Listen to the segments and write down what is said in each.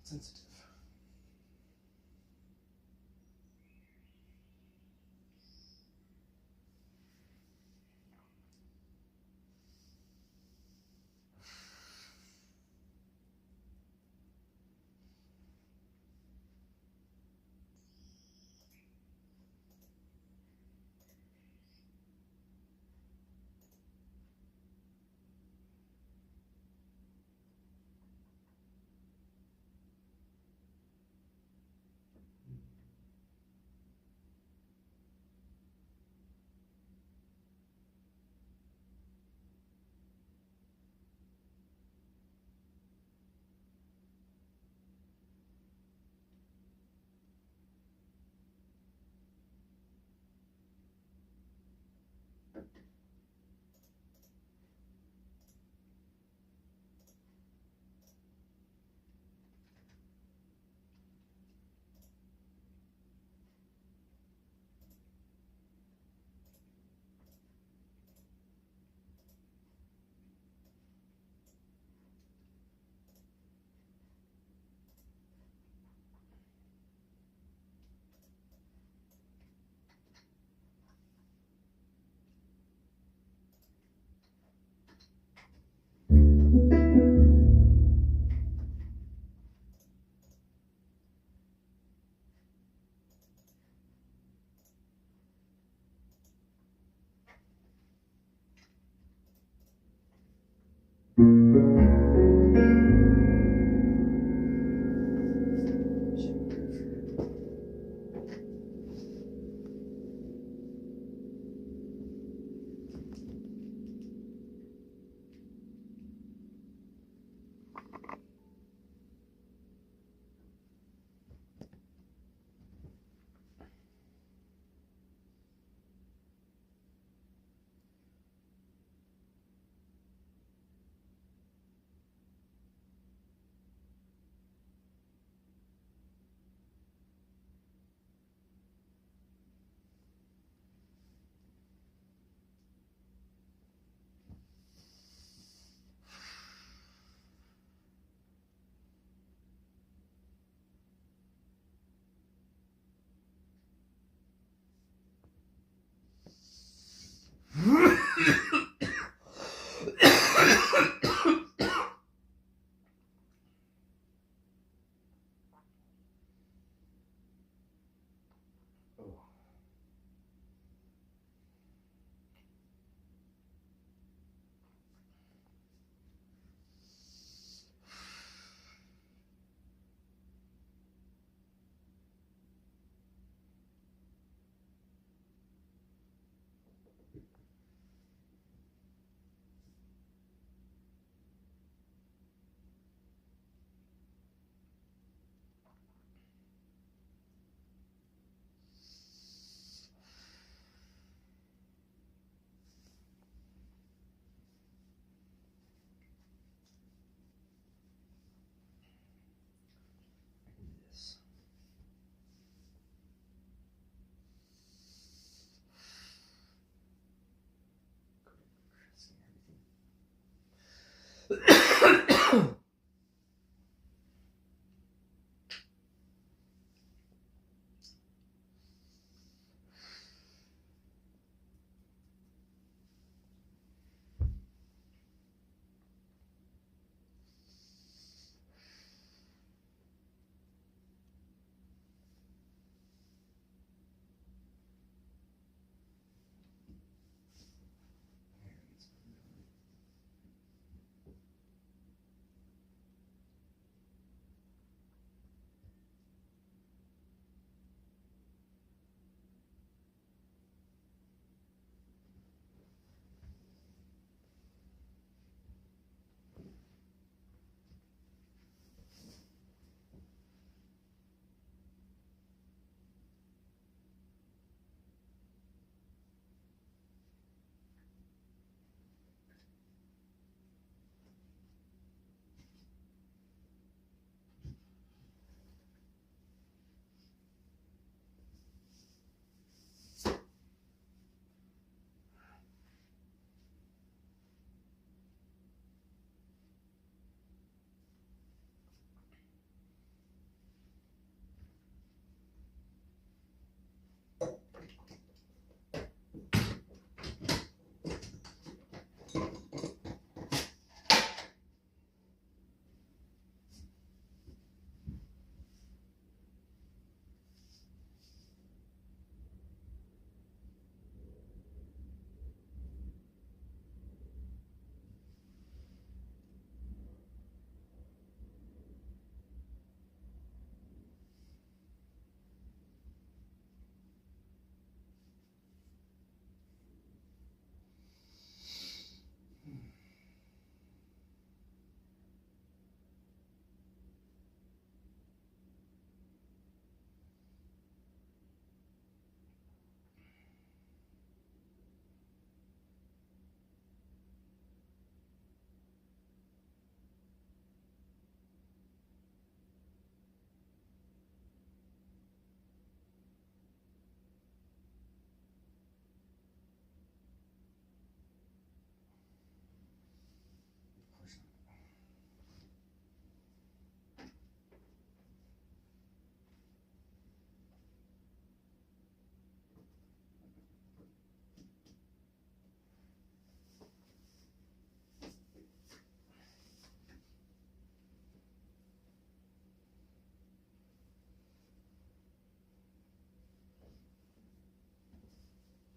Sensitive.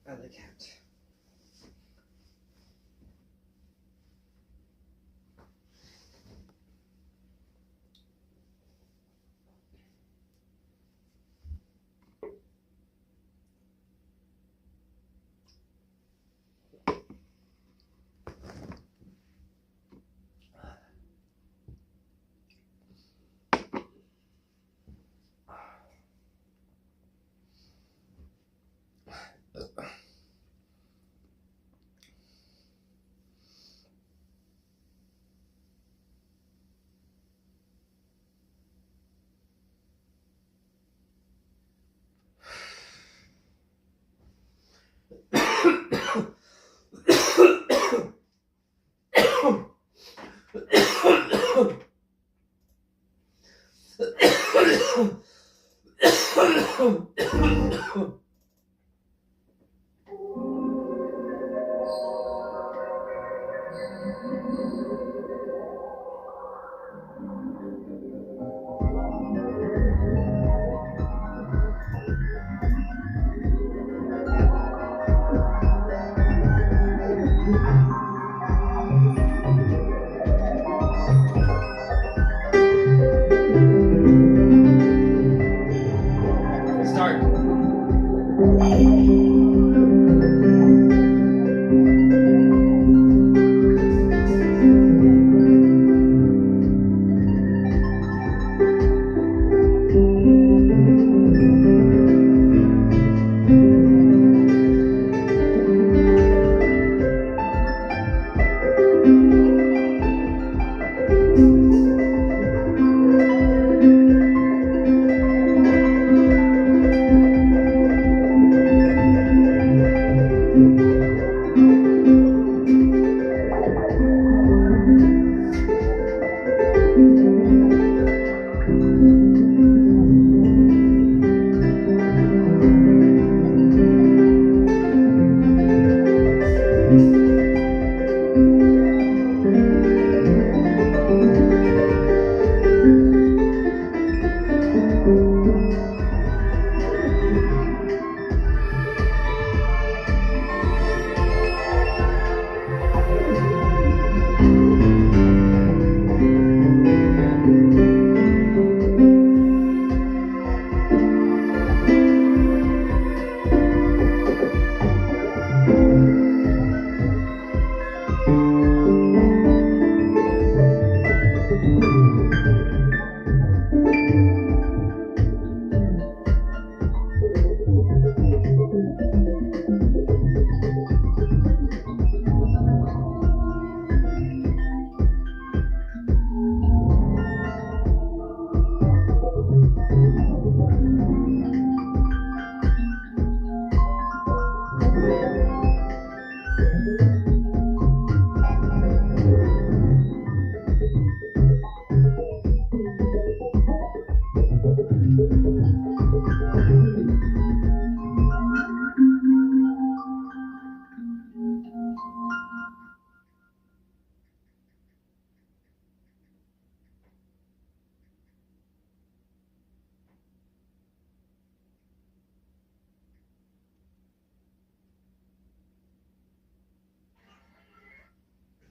And the cat.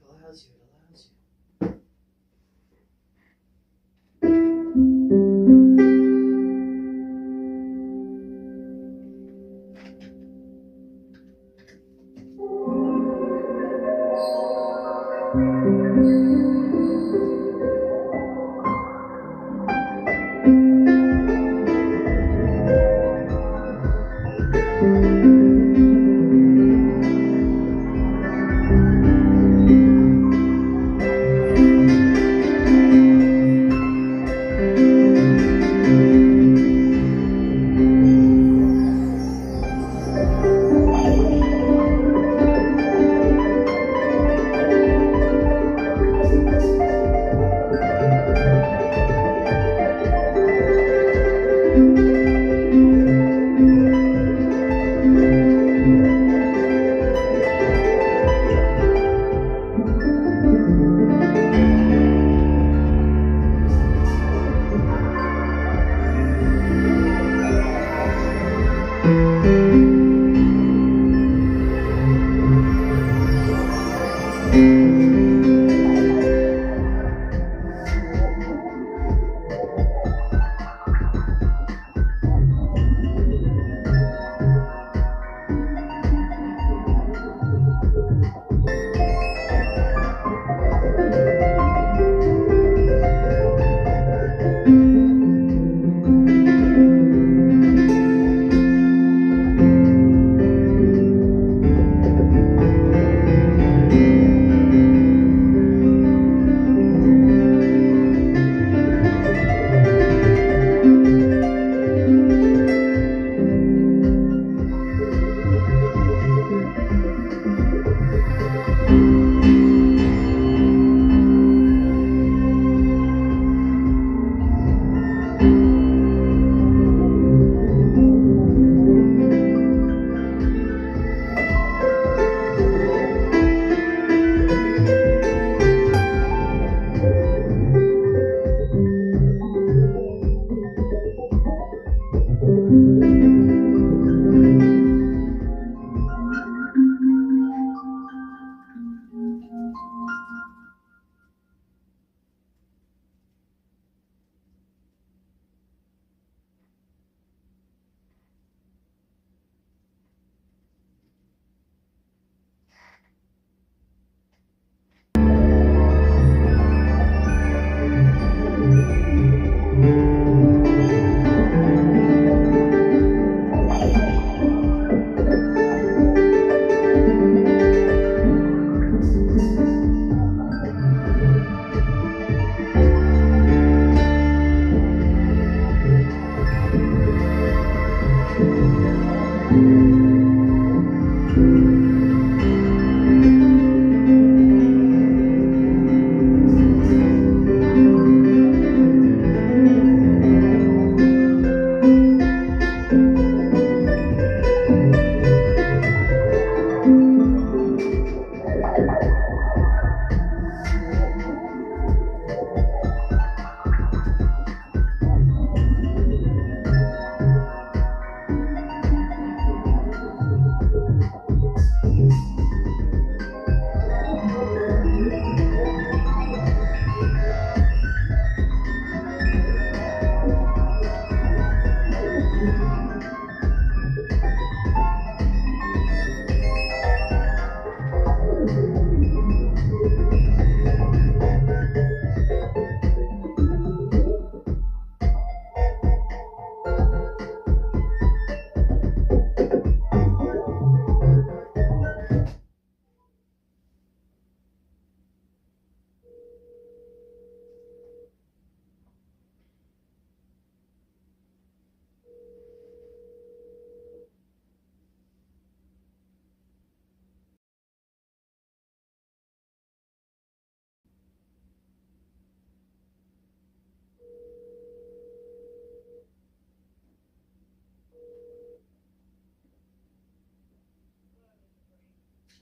It allows you.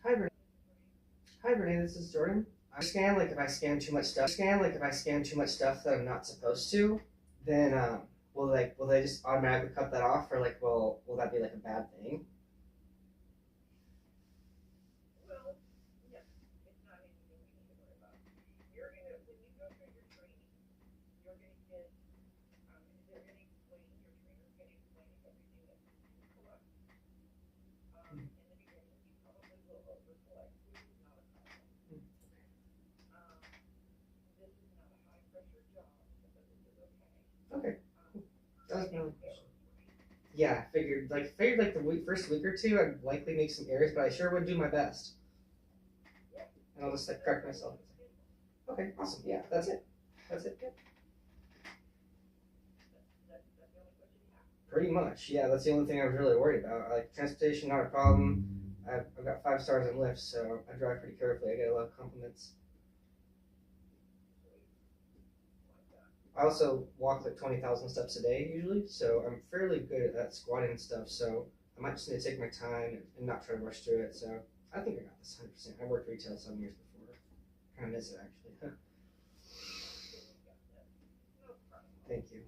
Hi, Renee. Hi, Renee. This is Jordan. I scan like if I scan too much stuff. Scan like if I scan too much stuff that I'm not supposed to, then will they just automatically cut that off, or like will that be like a bad thing? Okay, that was my only question. Yeah, figured like the first week or two I'd likely make some errors, but I sure would do my best, and I'll just like correct myself. Okay, awesome. Yeah, that's it. That's it. Yeah. Pretty much. Yeah, that's the only thing I was really worried about. Like transportation, not a problem. I've got 5 stars in Lyft, so I drive pretty carefully. I get a lot of compliments. I also walk like 20,000 steps a day usually, so I'm fairly good at squatting and stuff. So I might just need to take my time and not try to rush through it. So I think I got this 100%. I worked retail 7 years before. Kind of miss it actually. Thank you.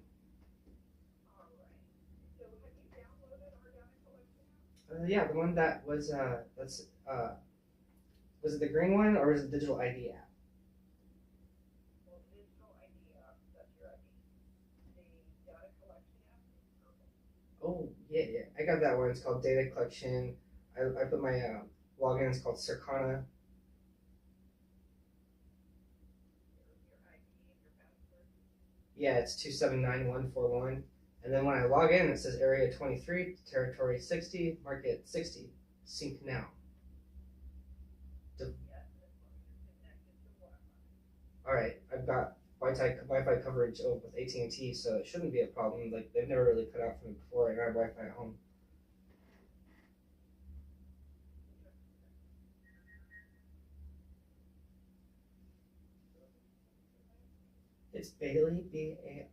Yeah, the one that was that's was it the green one or was it the digital ID app? Oh yeah, yeah. I got that one. It's called data collection. I put my login. It's called Circana. Yeah, it's 279141. And then when I log in, it says area 23, territory 60, market 60. Sync now. All right, I've got Wi-Fi coverage with AT&T, so it shouldn't be a problem. Like they've never really cut out for me before, and I have Wi-Fi at home. It's Bailey, Bailey.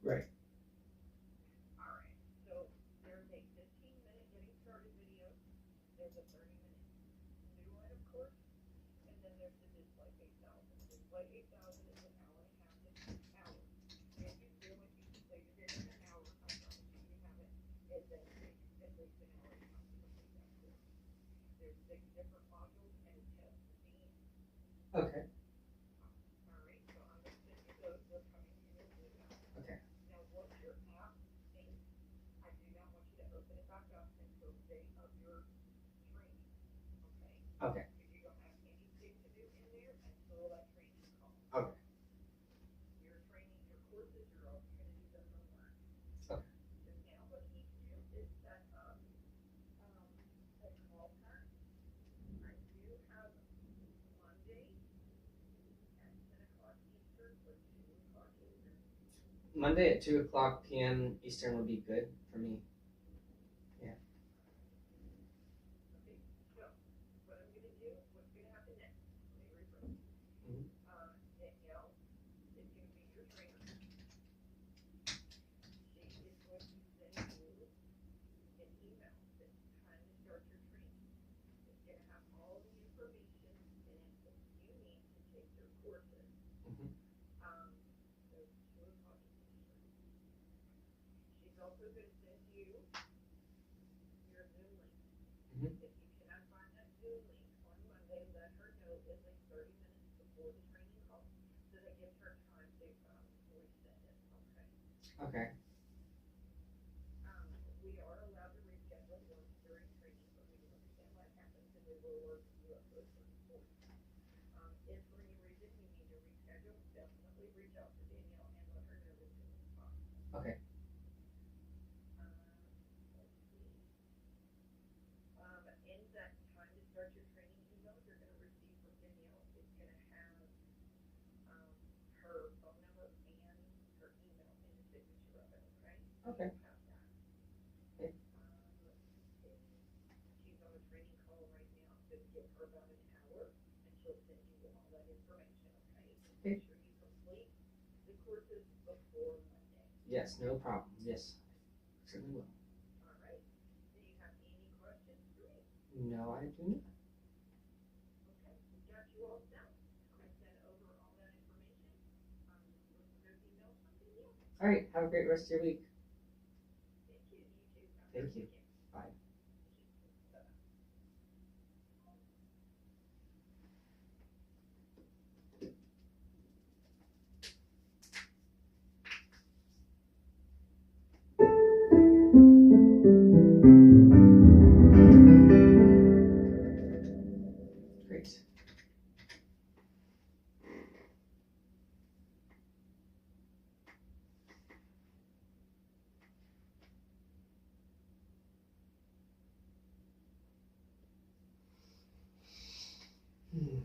Right. Okay. Okay. Okay. Okay. Okay. Monday at 2 o'clock p.m. Eastern would be good for me. Yeah. Mhm. Mhm. Mhm. Okay. Okay. Okay. Okay. Yes, no problem. Yes, certainly will. No, I do not. All right. Have a great rest of your week. Thank you. Bye. Great. Hmm.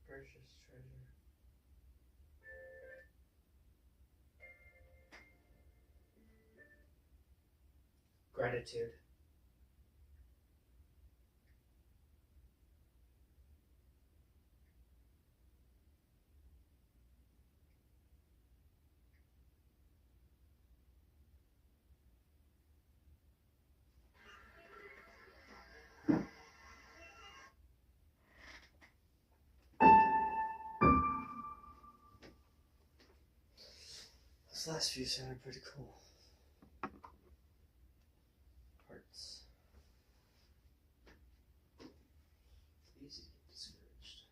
Precious treasure. Gratitude. Those last few sounded pretty cool. Hearts. It's easy to get discouraged.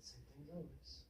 Same thing as always.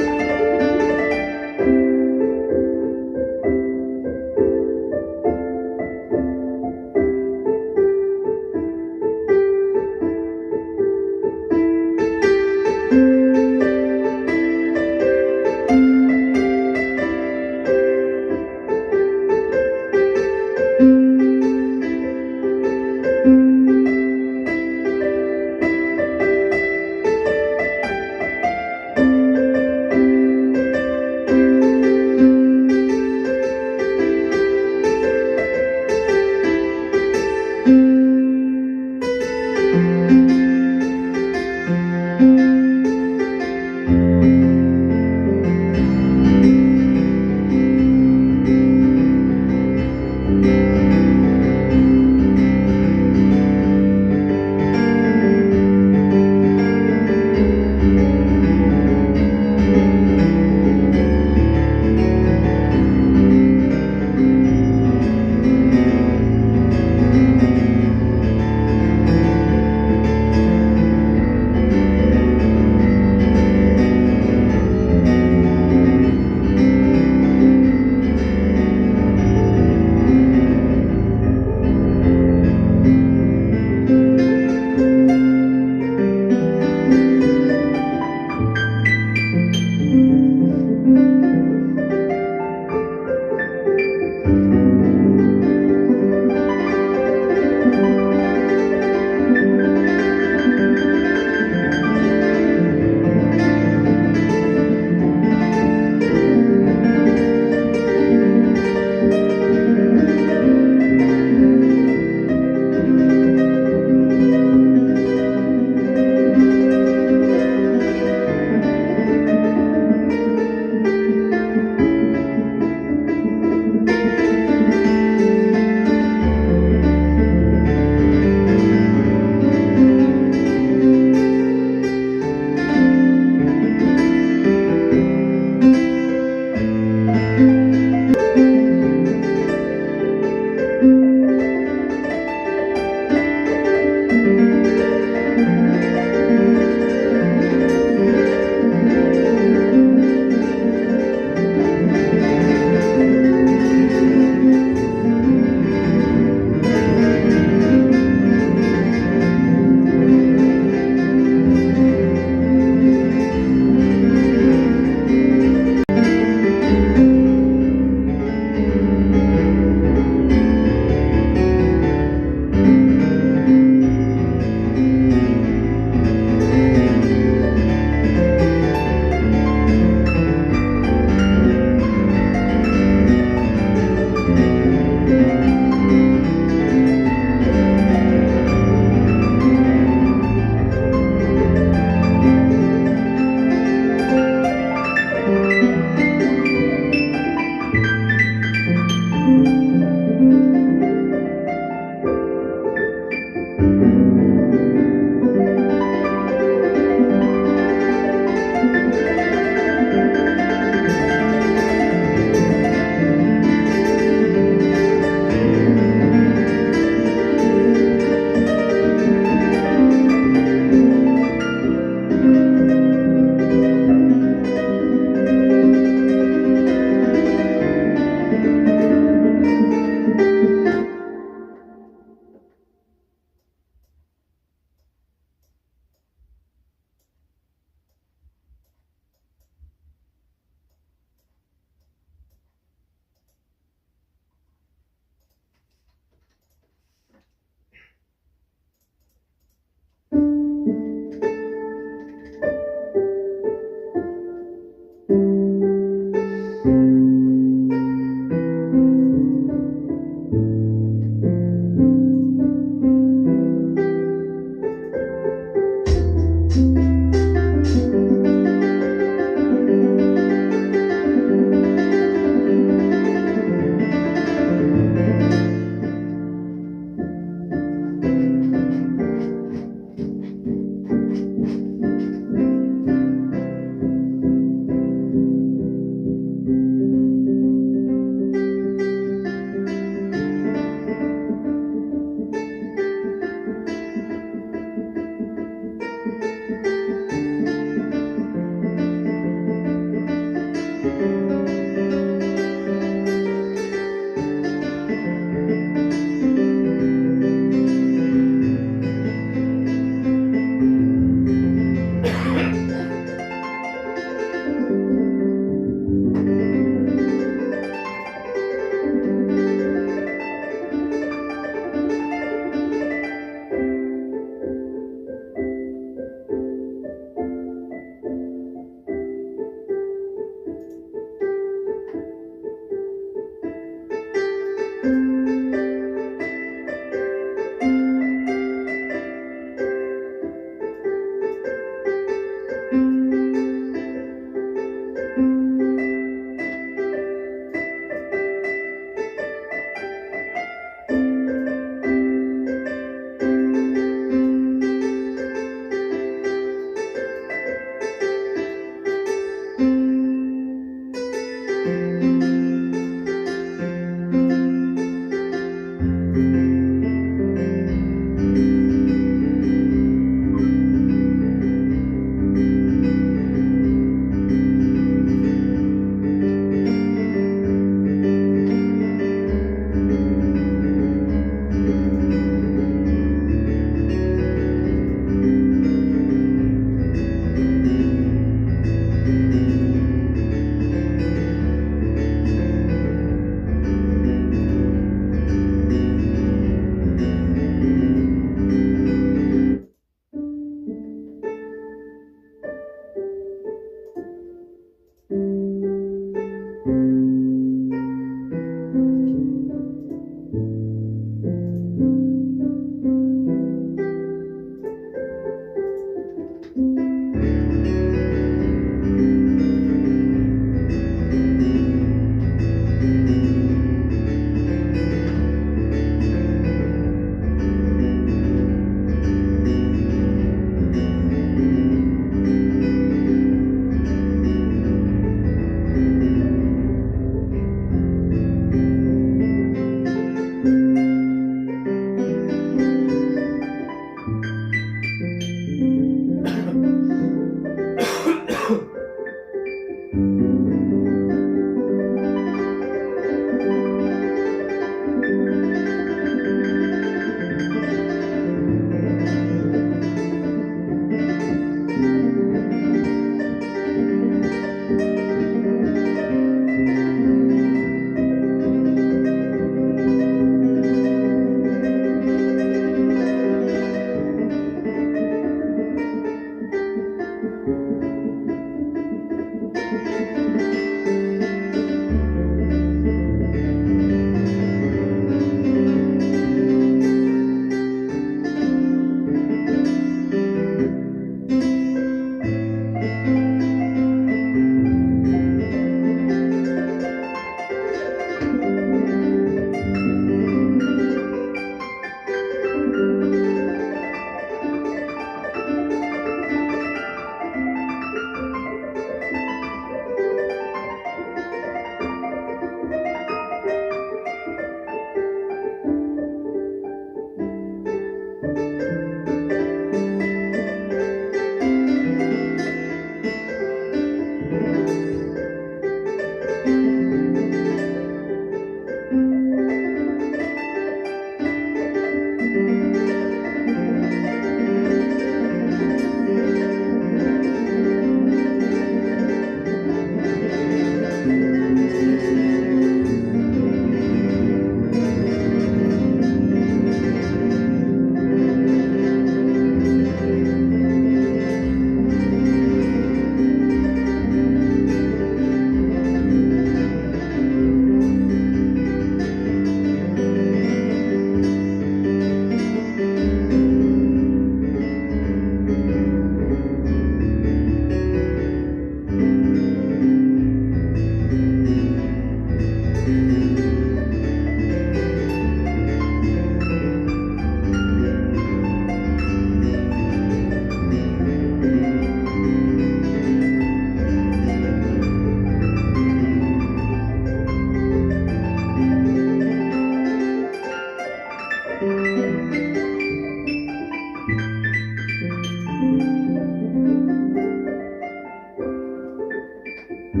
This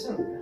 one.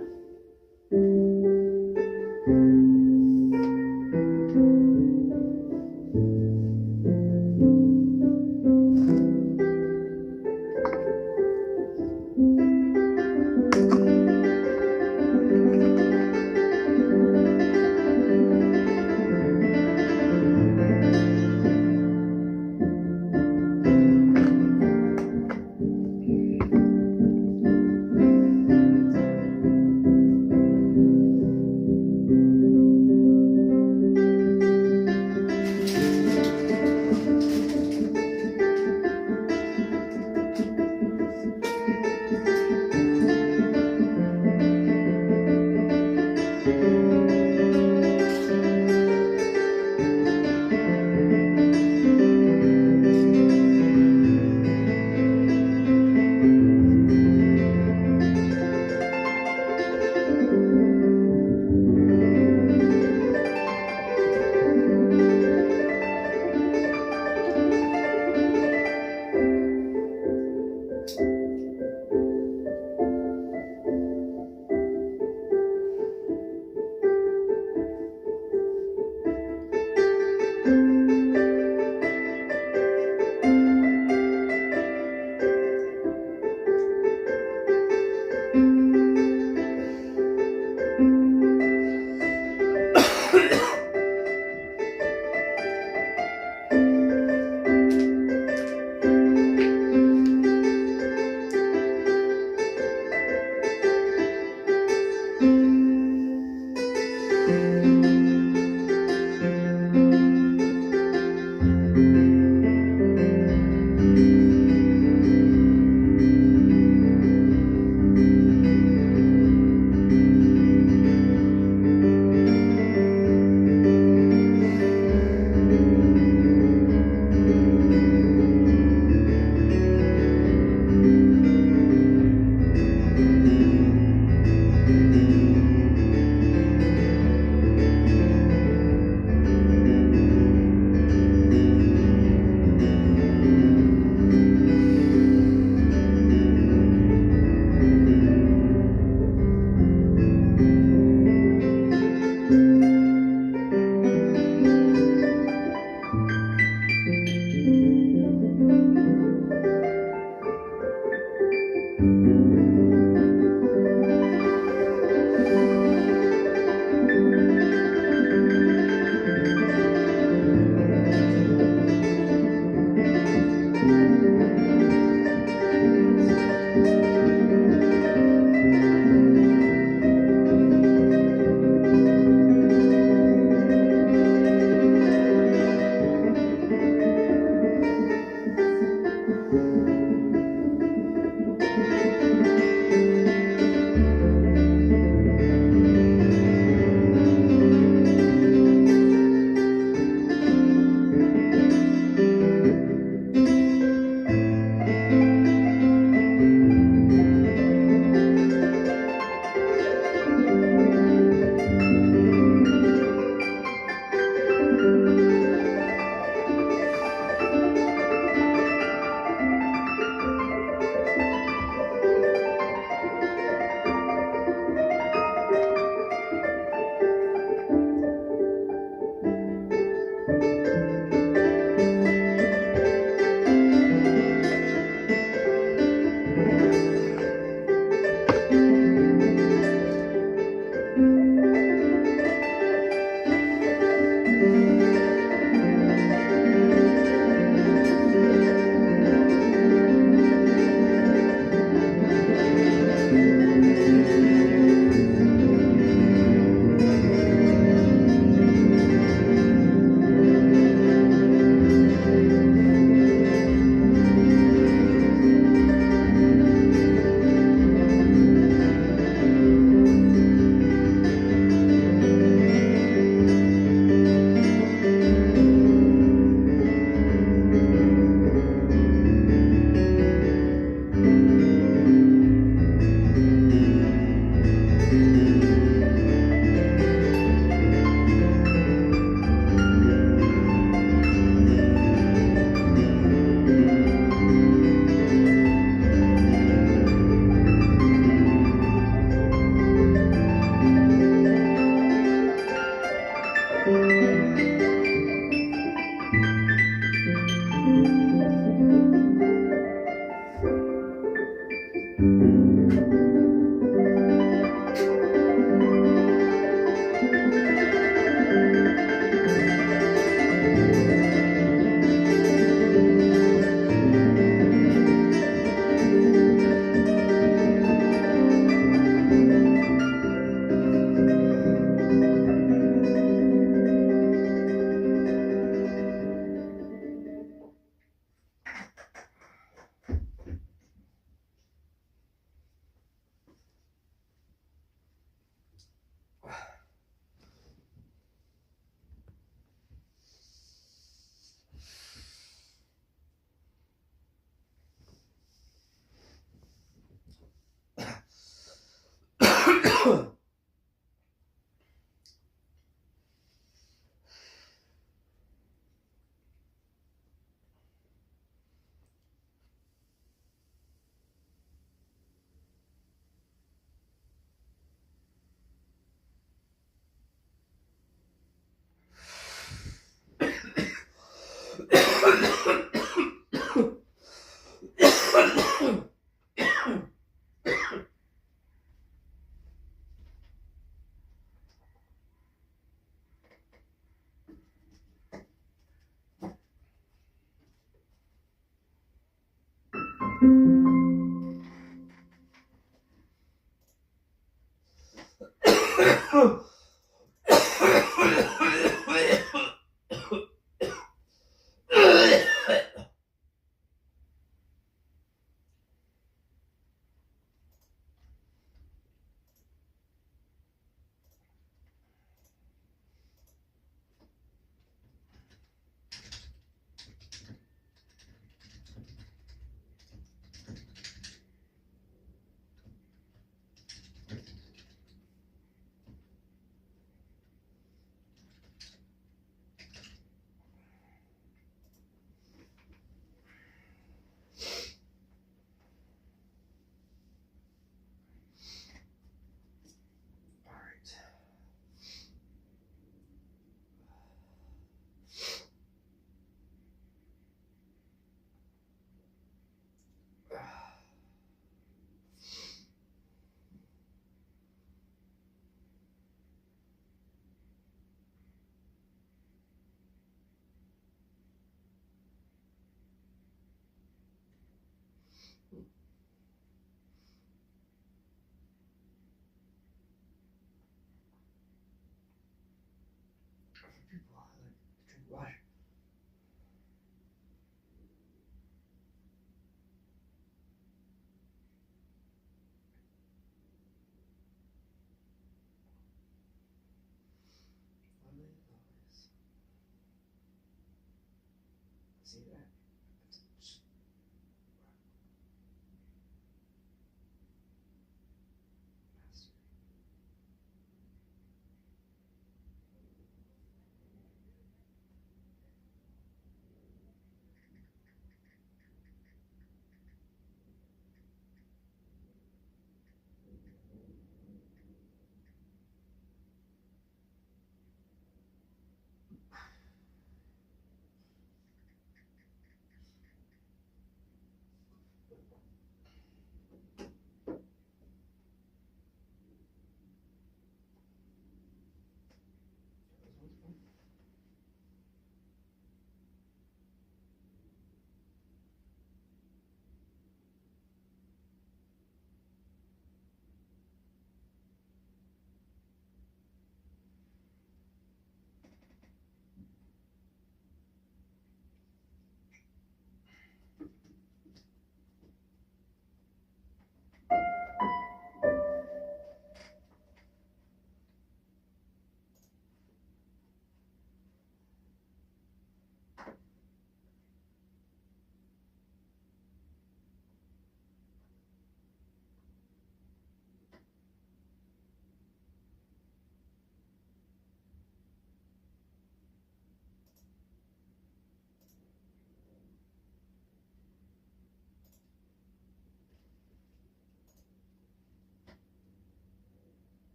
see that.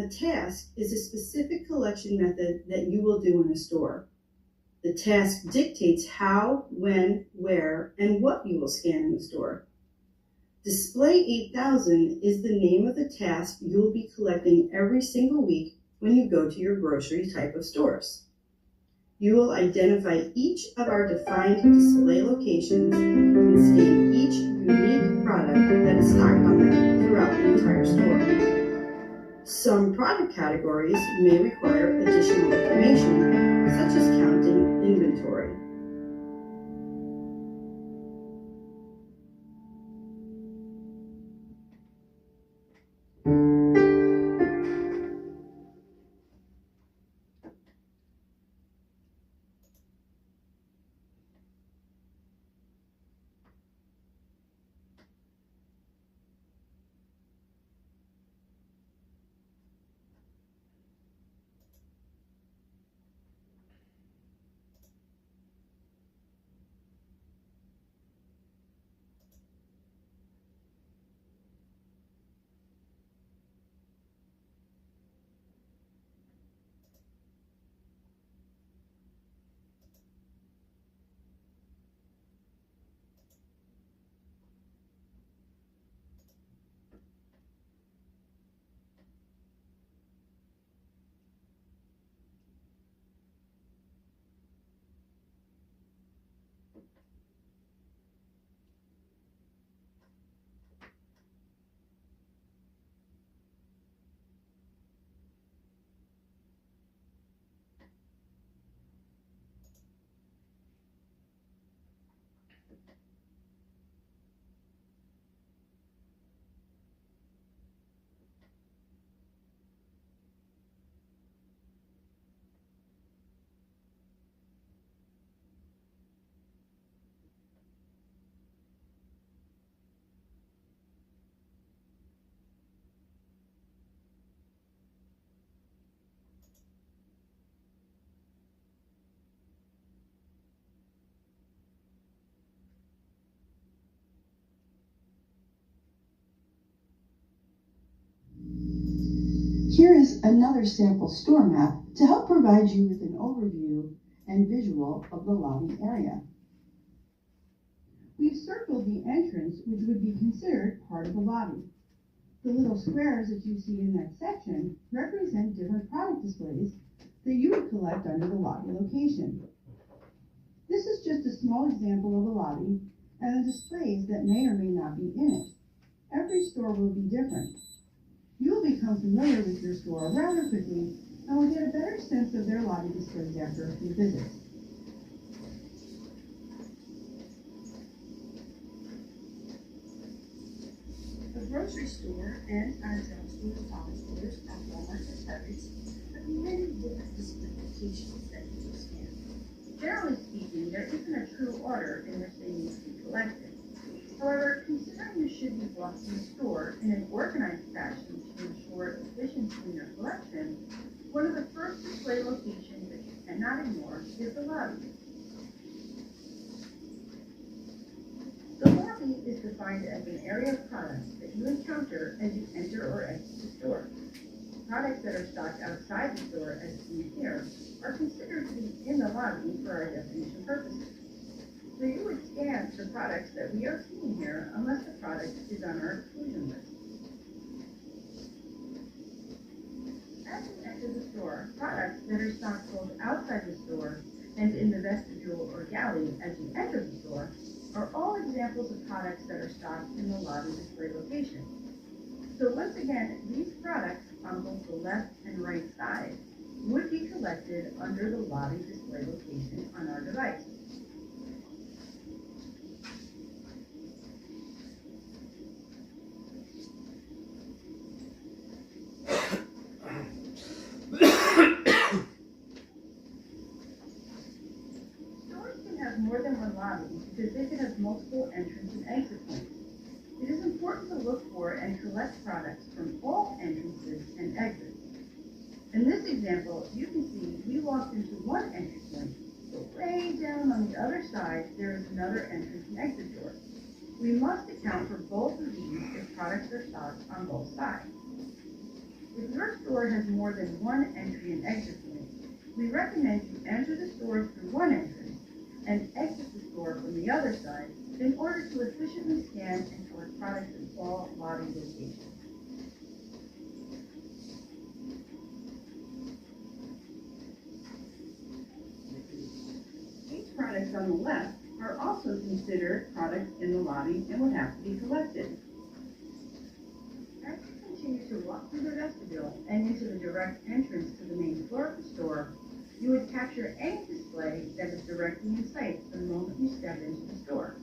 A task is a specific collection method that you will do in a store. The task dictates how, when, where, and what you will scan in the store. Display 8000 is the name of the task you will be collecting every single week when you go to your grocery type of stores. You will identify each of our defined display locations and scan each unique product that is stocked on them throughout the entire store. Some product categories may require additional information, such as counting inventory. Here is another sample store map to help provide you with an overview and visual of the lobby area. We've circled the entrance, which would be considered part of the lobby. The little squares that you see in that section represent different product displays that you would collect under the lobby location. This is just a small example of a lobby and the displays that may or may not be in it. Every store will be different. You will become familiar with your store rather quickly and will get a better sense of their lobby displays after a few visits. grocery store and our drugstore and dollar stores, our Walmart and Targets, have many different display locations that you will scan. Generally speaking, there isn't a true order in which they need to be collected. However, considering you should be walking the store in an organized fashion to ensure efficiency in your collection, one of the first display locations that you cannot ignore is the lobby. The lobby is defined as an area of products that you encounter as you enter or exit the store. Products that are stocked outside the store, as seen here, are considered to be in the lobby for our definition purposes. So you would scan the products that we are seeing here unless the product is on our exclusion list. As you enter the store, products that are stocked both outside the store and in the vestibule or galley as you enter the store are all examples of products that are stocked in the lobby display location. So once again, these products on both the left and right side would be collected under the lobby display location on our device. More than one lobby because they can have multiple entrance and exit points. It is important to look for and collect products from all entrances and exits. In this example, you can see we walked into one entry point, but way down on the other side, there is another entrance and exit door. We must account for both of these if products are stocked on both sides. If your store has more than one entry and exit point, we recommend you enter the store through one entrance and exit the store from the other side in order to efficiently scan and collect products in all lobby locations. These products on the left are also considered products in the lobby and would have to be collected. As you continue to walk through the vestibule and into the direct entrance to the main floor of the store, you would capture any display that is directly in sight the moment you step into the store.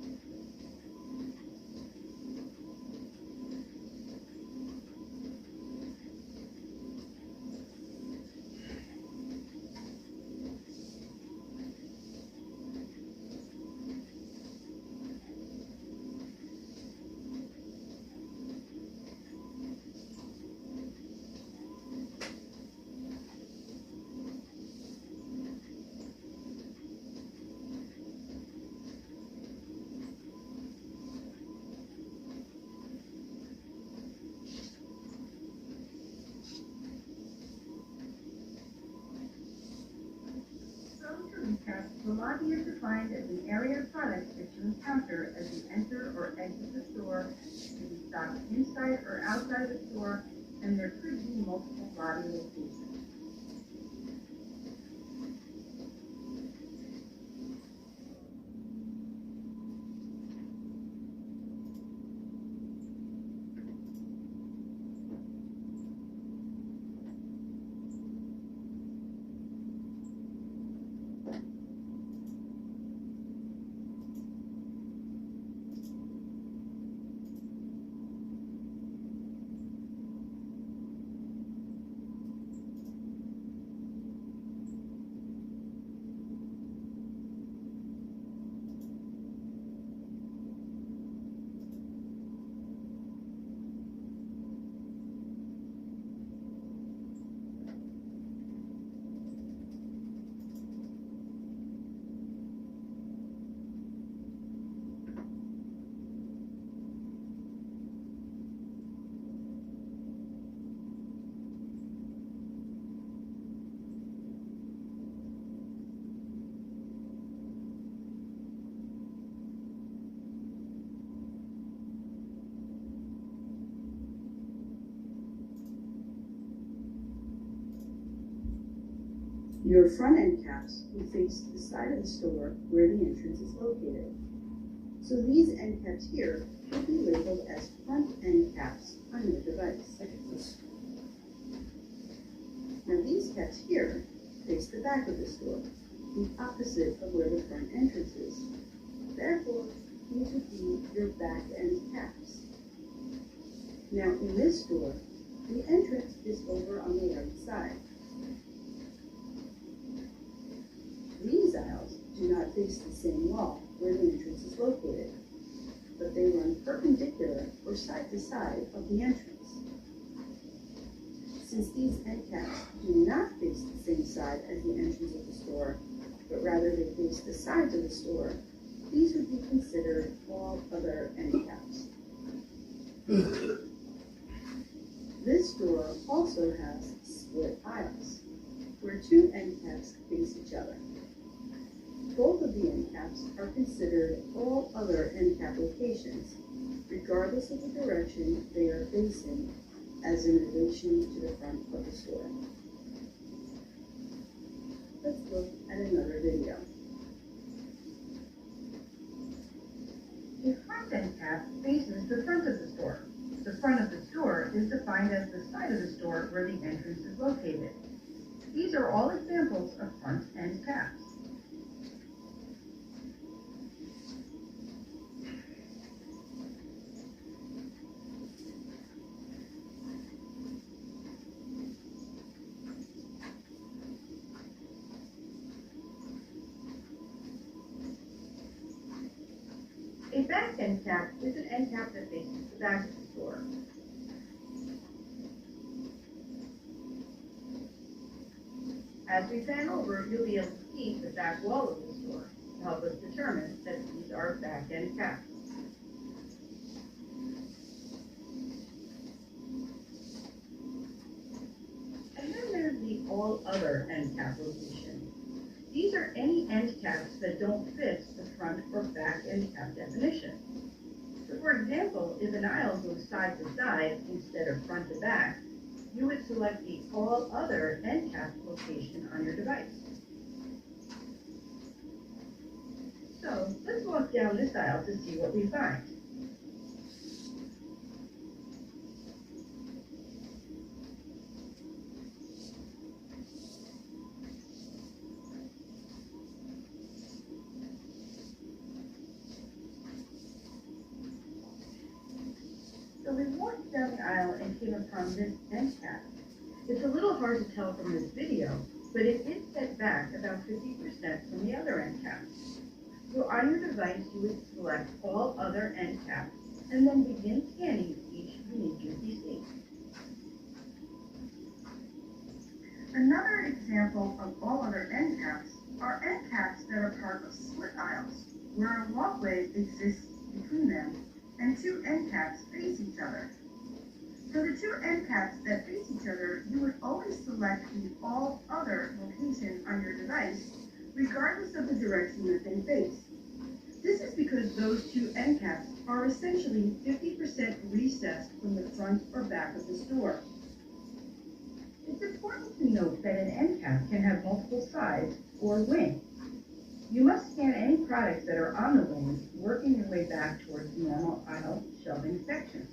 The lobby is defined as an area of products that you encounter as you enter or exit the store. It can be stocked inside or outside the store, and there could be multiple lobby locations. Your front end caps will face the side of the store where the entrance is located. So these end caps here will be labeled as front end caps on your device. Now these caps here face the back of the store, the opposite of where the front entrance is. Therefore, these would be your back end caps. Now in this store, the entrance is over on the right side. These aisles do not face the same wall where the entrance is located, but they run perpendicular or side to side of the entrance. Since these end caps do not face the same side as the entrance of the store, but rather they face the sides of the store, these would be considered all other end caps. This store also has split aisles, where two end caps face each other. Both of the end caps are considered all other end cap locations, regardless of the direction they are facing, as in relation to the front of the store. Let's look at another video. A front end cap faces the front of the store. The front of the store is defined as the side of the store where the entrance is located. These are all examples of front end caps. A back end cap is an end cap that faces the back of the store. As we pan over, you'll be able to see the back wall of the store to help us determine that these are back end caps. And then there's the all other end cap location. These are any end caps that don't fit the front or back end cap definition. So for example, if an aisle goes side to side instead of front to back, you would select the all other end cap location on your device. So let's walk down this aisle to see what we find. So we walked down the aisle and came upon this end cap. It's a little hard to tell from this video, but it is set back about 50% from the other end caps. So on your device, you would select all other end caps and then begin scanning each unique UPC. Another example of all other end caps are end caps that are part of split aisles, where a walkway exists between them and two end caps face each other. For the two end caps that face each other, you would always select the all other location on your device, regardless of the direction that they face. This is because those two end caps are essentially 50% recessed from the front or back of the store. It's important to note that an end cap can have multiple sides or wings. You must scan any products that are on the wings, working your way back towards the normal aisle shelving section.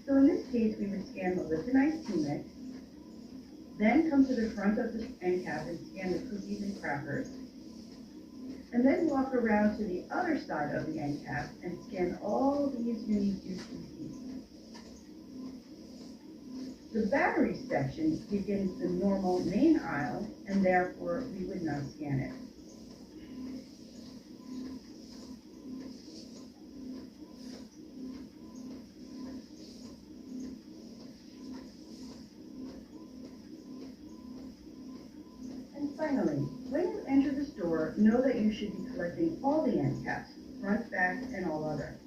So in this case, we would scan the Lipton Iced Tea Mix, then come to the front of the end cap and scan the cookies and crackers, and then walk around to the other side of the end cap and scan all these unique UPCs. The battery section begins the normal main aisle, and therefore we would not scan it. And finally, when you enter the store, know that you should be collecting all the end caps, front, back, and all other.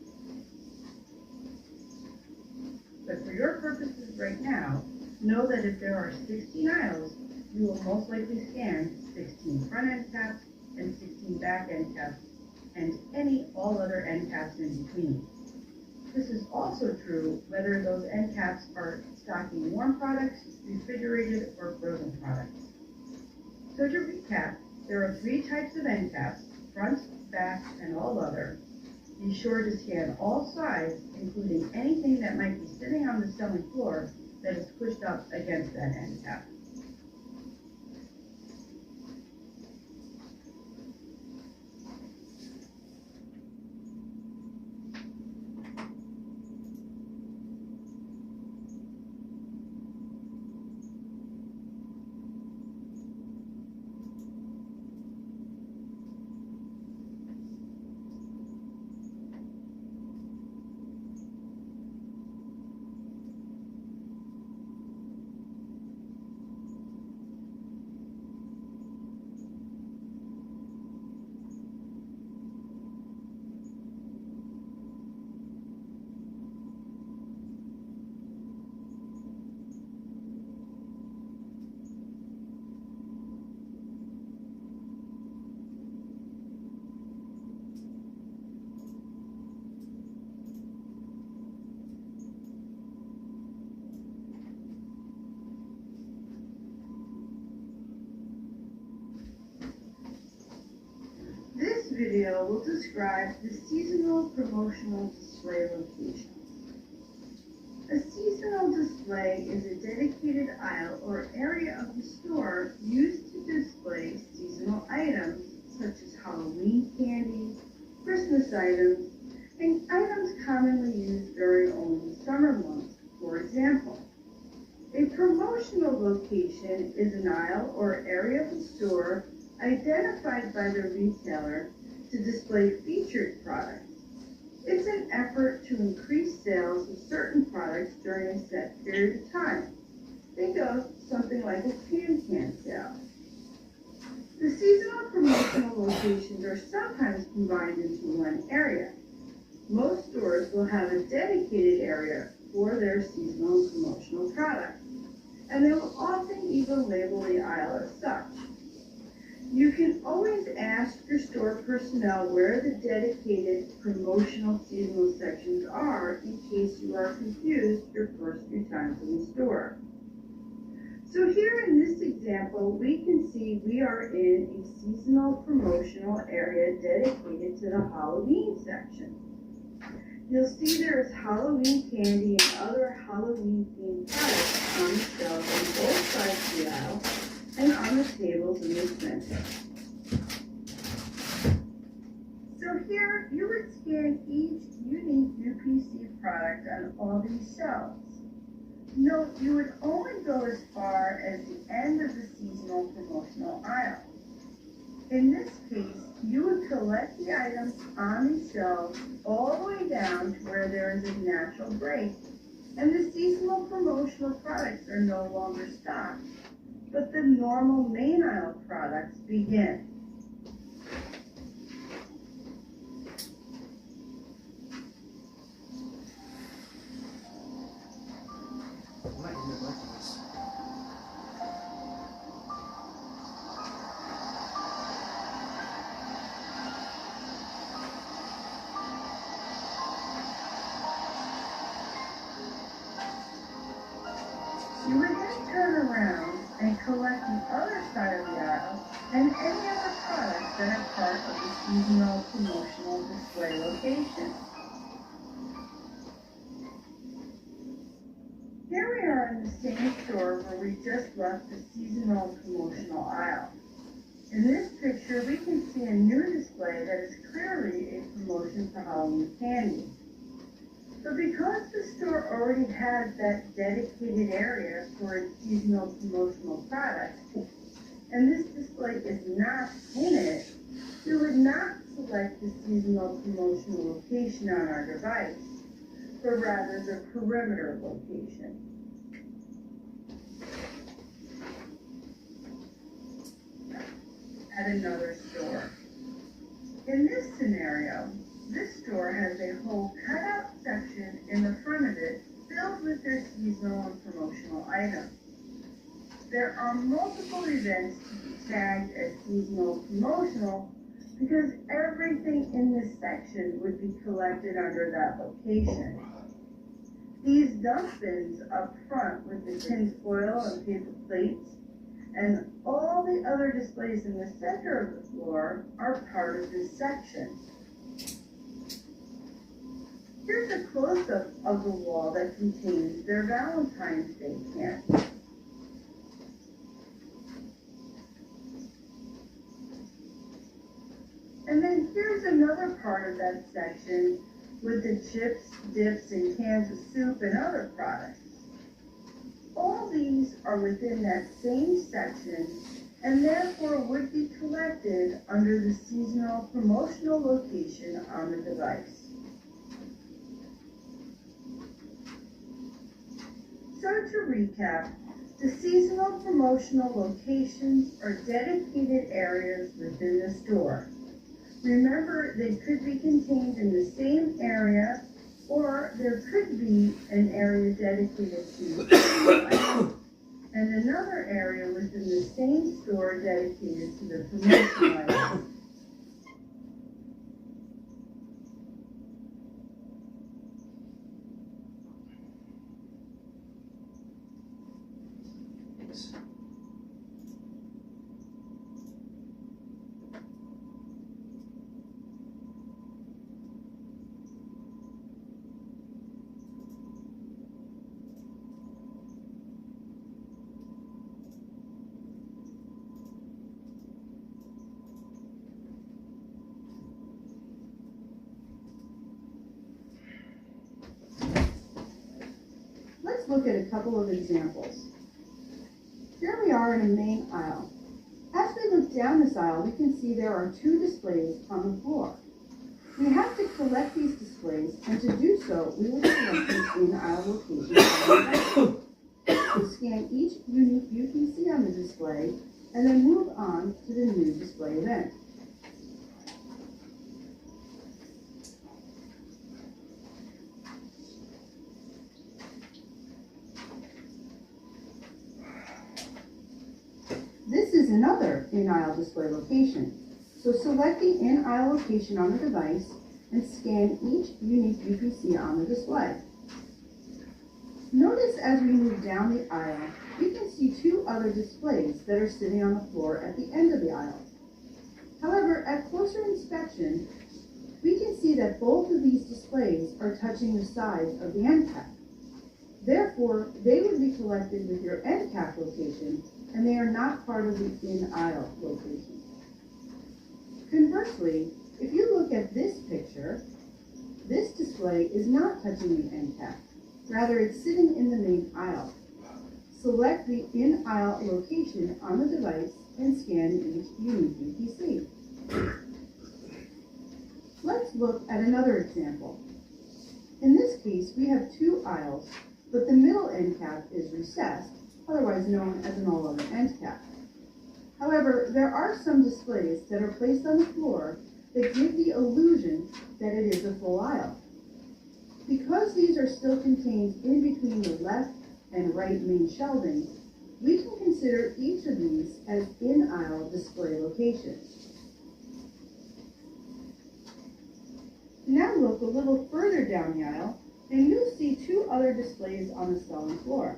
But for your purposes right now, know that if there are 16 aisles, you will most likely scan 16 front end caps and 16 back end caps, and any all other end caps in between. This is also true whether those end caps are stocking warm products, refrigerated, or frozen products. So to recap, there are 3 types of end caps: front, back, and all other. Be sure to scan all sides, including anything that might be sitting on the selling floor that is pushed up against that end cap. video will describe the seasonal promotional display location. A seasonal display is a dedicated aisle or area of the store used to display seasonal items such as Halloween candy, Christmas items, and items commonly used during only summer months. For example, a promotional location is an aisle or area of the store identified by the retailer to display featured products. It's an effort to increase sales of certain products during a set period of time. Think of something like a can sale. The seasonal promotional locations are sometimes combined into one area. Most stores will have a dedicated area for their seasonal promotional products, and they will often even label the aisle as such. You can always ask your store personnel where the dedicated promotional seasonal sections are in case you are confused your first few times in the store. So here in this example, we can see we are in a seasonal promotional area dedicated to the Halloween section. You'll see there is Halloween candy and other Halloween-themed products on the shelves on both sides of the aisle and on the tables in the center. So here, you would scan each unique UPC product on all these shelves. Note, you would only go as far as the end of the seasonal promotional aisle. In this case, you would collect the items on these shelves all the way down to where there is a natural break, and the seasonal promotional products are no longer stocked, but the normal main aisle products begin. I might end up liking this. You would then turn around and collect the other side of the aisle and any other products that are part of the seasonal promotional display location. Here we are in the same store where we just left the seasonal promotional aisle. In this picture, we can see a new display that is clearly a promotion for Halloween candy. But because the store already has that dedicated area for its seasonal promotional products, and this display is not in it, we would not select the seasonal promotional location on our device, but rather the perimeter location. At another store. In this scenario, this store has a whole cutout section in the front of it filled with their seasonal and promotional items. There are multiple events to be tagged as seasonal promotional because everything in this section would be collected under that location. These dump bins up front with the tin foil and paper plates and all the other displays in the center of the floor are part of this section. Here's a close-up of the wall that contains their Valentine's Day candy. And then here's another part of that section with the chips, dips, and cans of soup and other products. All these are within that same section and therefore would be collected under the seasonal promotional location on the device. So to recap, the seasonal promotional locations are dedicated areas within the store. Remember, they could be contained in the same area, or there could be an area dedicated to and another area within the same store dedicated to the promotional items. Thanks. let's look at a couple of examples. Here we are in a main aisle. As we look down this aisle, we can see there are 2 displays on the floor. We have to collect these displays, and to do so, we will select the in-aisle location. We'll scan each unique UPC on the display, and then move on to the new display event. This is another in-aisle display location. So select the in-aisle location on the device and scan each unique UPC on the display. Notice as we move down the aisle, we can see 2 other displays that are sitting on the floor at the end of the aisle. However, at closer inspection, we can see that both of these displays are touching the sides of the end cap. Therefore, they would be collected with your end cap location, and they are not part of the in-aisle location. Conversely, if you look at this picture, this display is not touching the end cap. Rather, it's sitting in the main aisle. Select the in-aisle location on the device and scan each unique UPC. Let's look at another example. In this case, we have 2 aisles, but the middle end cap is recessed, otherwise known as an all-other end cap. However, there are some displays that are placed on the floor that give the illusion that it is a full aisle. Because these are still contained in between the left and right main shelving, we can consider each of these as in-aisle display locations. Now look a little further down the aisle, and you'll see 2 other displays on the selling floor.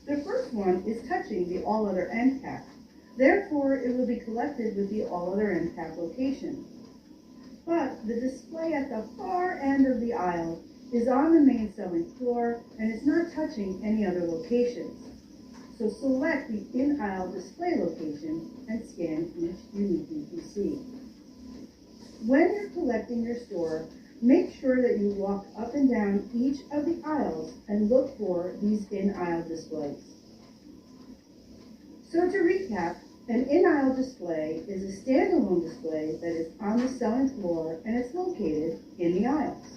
The first one is touching the all other end cap. Therefore, it will be collected with the all other end cap location. But the display at the far end of the aisle is on the main selling floor and is not touching any other locations. So select the in-aisle display location and scan each unique UPC. When you're collecting your store, make sure that you walk up and down each of the aisles and look for these in-aisle displays. So to recap, an in-aisle display is a standalone display that is on the selling floor and it's located in the aisles.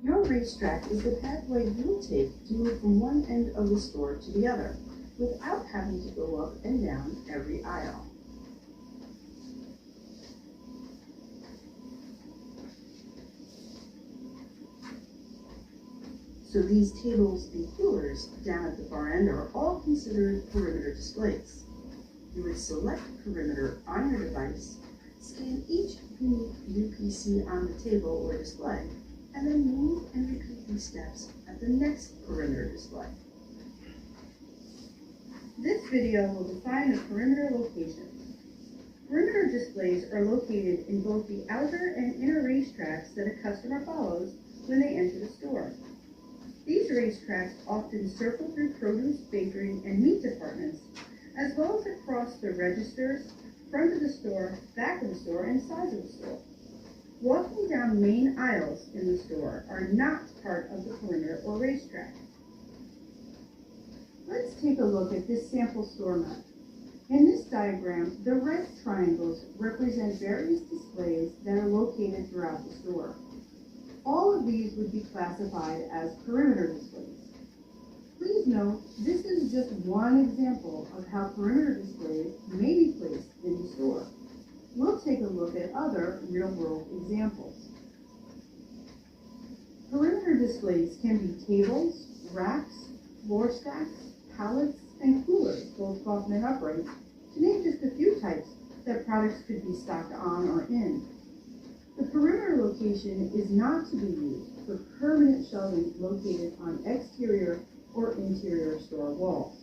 Your racetrack is the pathway you'll take to move from one end of the store to the other, without having to go up and down every aisle. So these tables and coolers down at the far end are all considered perimeter displays. You would select perimeter on your device, scan each unique UPC on the table or display, and then move and repeat these steps at the next perimeter display. This video will define the perimeter locations. Perimeter displays are located in both the outer and inner racetracks that a customer follows when they enter the store. These racetracks often circle through produce, bakery, and meat departments, as well as across the registers, front of the store, back of the store, and sides of the store. Walking down main aisles in the store are not part of the perimeter or racetrack. Let's take a look at this sample store map. In this diagram, the red triangles represent various displays that are located throughout the store. All of these would be classified as perimeter displays. Please note, this is just one example of how perimeter displays may be placed in the store. We'll take a look at other real-world examples. Perimeter displays can be tables, racks, floor stacks, pallets, and coolers, both coffin and upright, to name just a few types that products could be stocked on or in. The perimeter location is not to be used for permanent shelving located on exterior or interior store walls.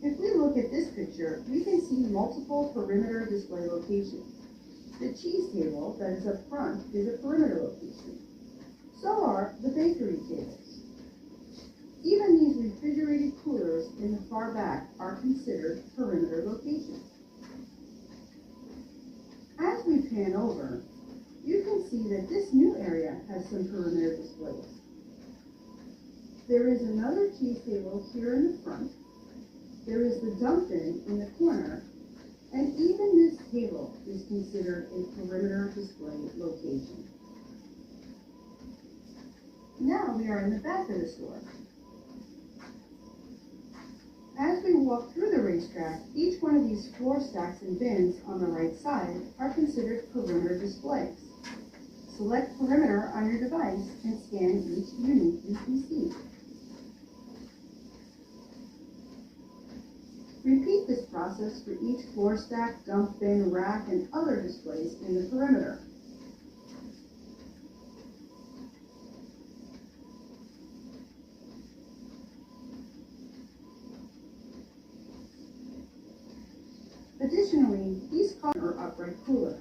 If we look at this picture, we can see multiple perimeter display locations. The cheese table that is up front is a perimeter location. So are the bakery tables. Even these refrigerated coolers in the far back are considered perimeter locations. As we pan over, you can see that this new area has some perimeter displays. There is another cheese table here in the front. There is the dump bin in the corner, and even this table is considered a perimeter display location. Now we are in the back of the store. As we walk through the racetrack, each one of these floor stacks and bins on the right side are considered perimeter displays. Select perimeter on your device and scan each unique UPC. Repeat this process for each floor stack, dump bin, rack, and other displays in the perimeter. Additionally, these coffins are upright cooler.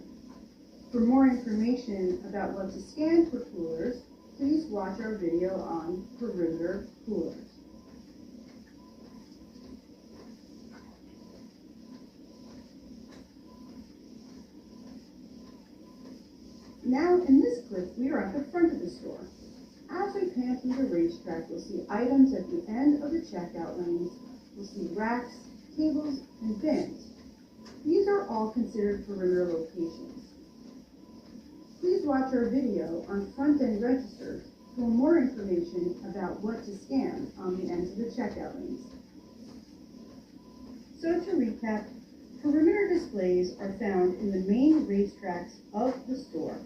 For more information about what to scan for coolers, please watch our video on perimeter coolers. Now, in this clip, we are at the front of the store. As we pan through the racetrack, we'll see items at the end of the checkout lanes. We'll see racks, tables, and bins. These are all considered perimeter locations. Please watch our video on front-end registers for more information about what to scan on the ends of the checkout lanes. So to recap, perimeter displays are found in the main racetracks of the store.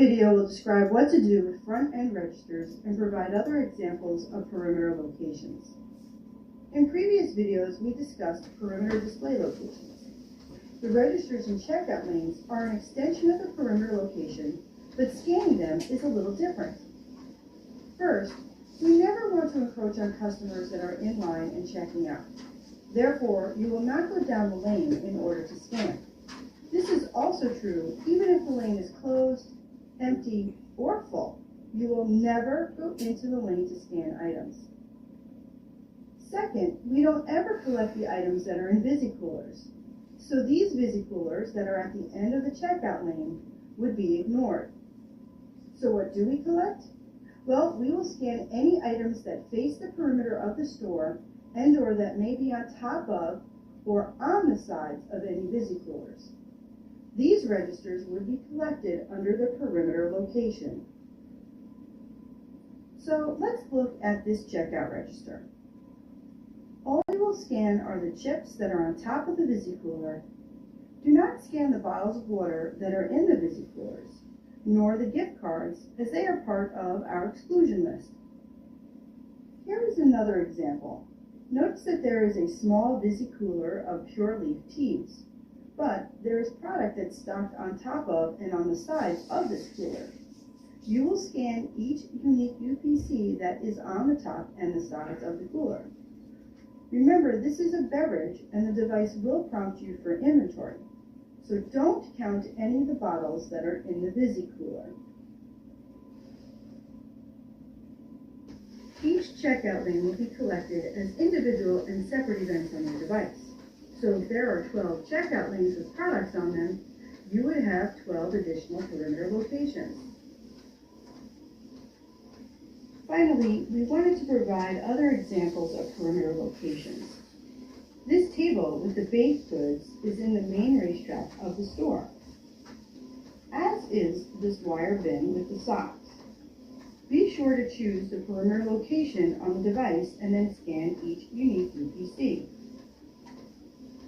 video will describe what to do with front-end registers and provide other examples of perimeter locations. In previous videos, we discussed perimeter display locations. The registers and checkout lanes are an extension of the perimeter location, but scanning them is a little different. First, we never want to encroach on customers that are in line and checking out. Therefore, you will not go down the lane in order to scan. This is also true even if the lane is closed, empty, or full. You will never go into the lane to scan items. Second, we don't ever collect the items that are in VisiCoolers. So these VisiCoolers that are at the end of the checkout lane would be ignored. So what do we collect? Well, we will scan any items that face the perimeter of the store and/or that may be on top of or on the sides of any VisiCoolers. These registers would be collected under the perimeter location. So let's look at this checkout register. All we will scan are the chips that are on top of the VisiCooler. Do not scan the bottles of water that are in the VisiCoolers, nor the gift cards, as they are part of our exclusion list. Here is another example. Notice that there is a small VisiCooler of Pure Leaf teas, but there is product that's stocked on top of and on the sides of this cooler. You will scan each unique UPC that is on the top and the sides of the cooler. Remember, this is a beverage and the device will prompt you for inventory, so don't count any of the bottles that are in the VisiCooler. Each checkout lane will be collected as individual and separate events on your device. So if there are 12 checkout lanes with products on them, you would have 12 additional perimeter locations. Finally, we wanted to provide other examples of perimeter locations. This table with the baked goods is in the main racetrack of the store, as is this wire bin with the socks. Be sure to choose the perimeter location on the device and then scan each unique UPC.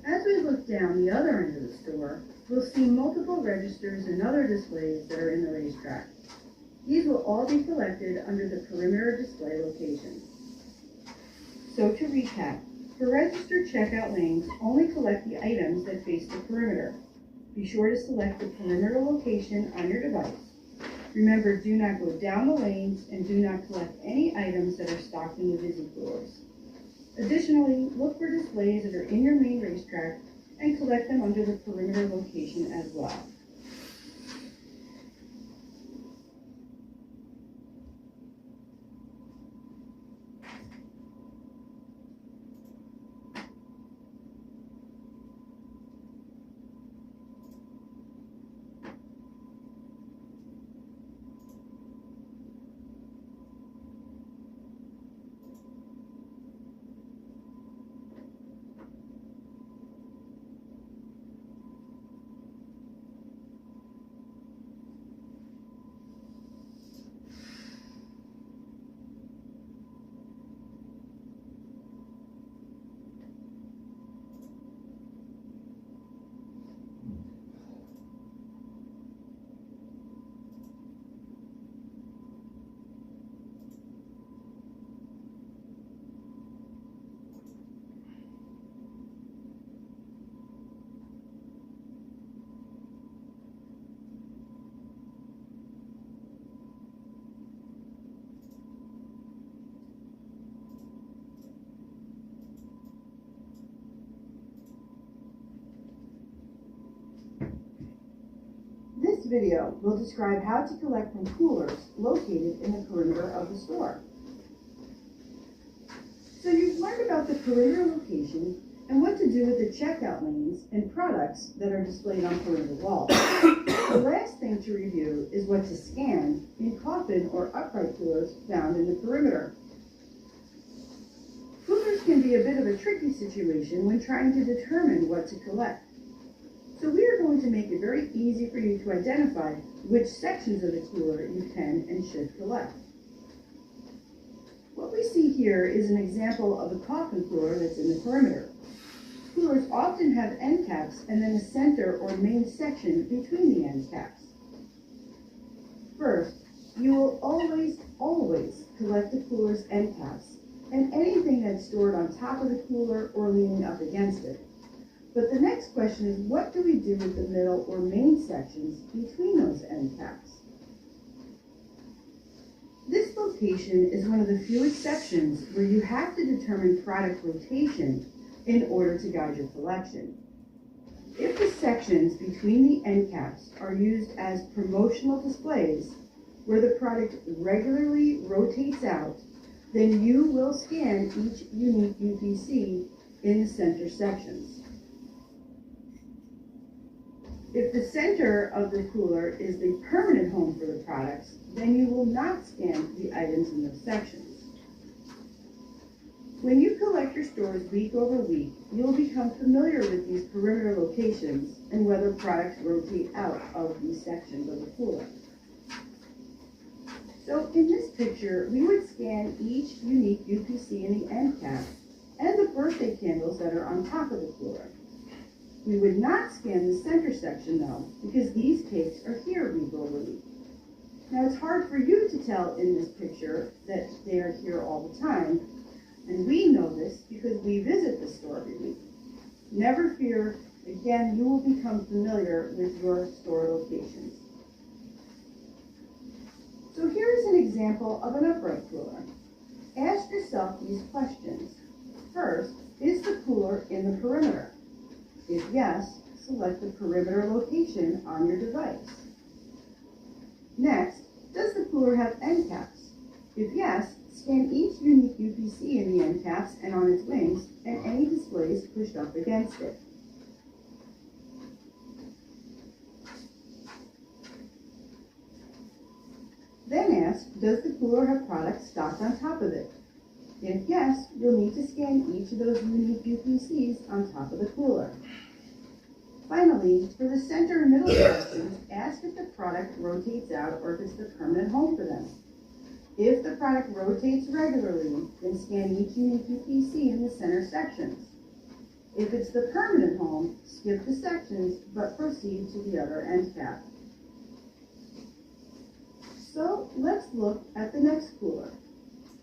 As we look down the other end of the store, we'll see multiple registers and other displays that are in the racetrack. These will all be collected under the perimeter display location. So to recap, for registered checkout lanes, only collect the items that face the perimeter. Be sure to select the perimeter location on your device. Remember, do not go down the lanes and do not collect any items that are stocked in the VisiCoolers. Additionally, look for displays that are in your main racetrack and collect them under the perimeter location as well. This video will describe how to collect from coolers located in the perimeter of the store. So you've learned about the perimeter location and what to do with the checkout lanes and products that are displayed on perimeter walls. The last thing to review is what to scan in coffin or upright coolers found in the perimeter. Coolers can be a bit of a tricky situation when trying to determine what to collect. So we are going to make it very easy for you to identify which sections of the cooler you can and should collect. What we see here is an example of a coffin cooler that's in the perimeter. Coolers often have end caps and then a center or main section between the end caps. First, you will always collect the cooler's end caps and anything that's stored on top of the cooler or leaning up against it. But the next question is, what do we do with the middle or main sections between those end caps? This location is one of the few exceptions where you have to determine product rotation in order to guide your collection. If the sections between the end caps are used as promotional displays where the product regularly rotates out, then you will scan each unique UPC in the center sections. If the center of the cooler is the permanent home for the products, then you will not scan the items in those sections. When you collect your stores week over week, you will become familiar with these perimeter locations and whether products rotate out of these sections of the cooler. So in this picture, we would scan each unique UPC in the end cap and the birthday candles that are on top of the cooler. We would not scan the center section though, because these cakes are here week over week. Now it's hard for you to tell in this picture that they are here all the time, and we know this because we visit the store every week. Never fear, again, you will become familiar with your store locations. So here's an example of an upright cooler. Ask yourself these questions. First, is the cooler in the perimeter? If yes, select the perimeter location on your device. Next, does the cooler have end caps? If yes, scan each unique UPC in the end caps and on its wings and any displays pushed up against it. Then ask, does the cooler have products stocked on top of it? If yes, you'll need to scan each of those unique UPCs on top of the cooler. Finally, for the center and middle sections, ask if the product rotates out or if it's the permanent home for them. If the product rotates regularly, then scan each unique UPC in the center sections. If it's the permanent home, skip the sections, but proceed to the other end cap. So let's look at the next cooler.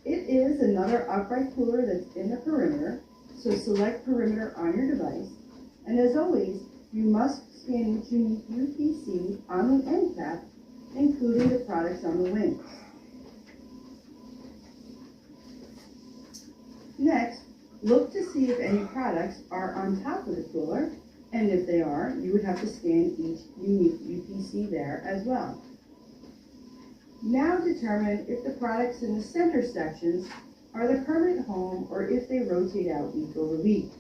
It is another upright cooler that's in the perimeter, so select perimeter on your device. And as always, you must scan each unique UPC on the end cap, including the products on the wings. Next, look to see if any products are on top of the cooler, and if they are, you would have to scan each unique UPC there as well. Now determine if the products in the center sections are the permanent home or if they rotate out week over week.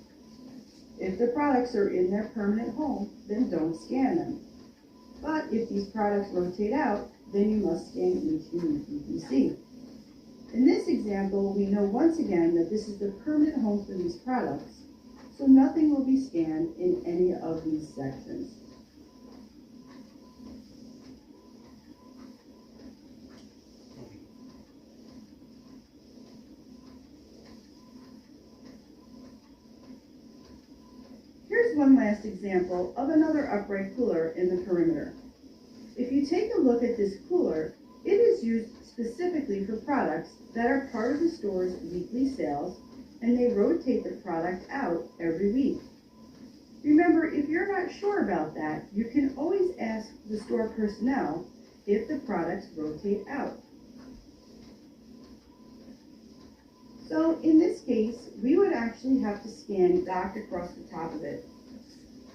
If the products are in their permanent home, then don't scan them. But if these products rotate out, then you must scan each unique UPC. In this example, we know once again that this is the permanent home for these products, so nothing will be scanned in any of these sections. Here's one last example of another upright cooler in the perimeter. If you take a look at this cooler, it is used specifically for products that are part of the store's weekly sales, and they rotate the product out every week. Remember, if you're not sure about that, you can always ask the store personnel if the products rotate out. So in this case, we would actually have to scan back across the top of it.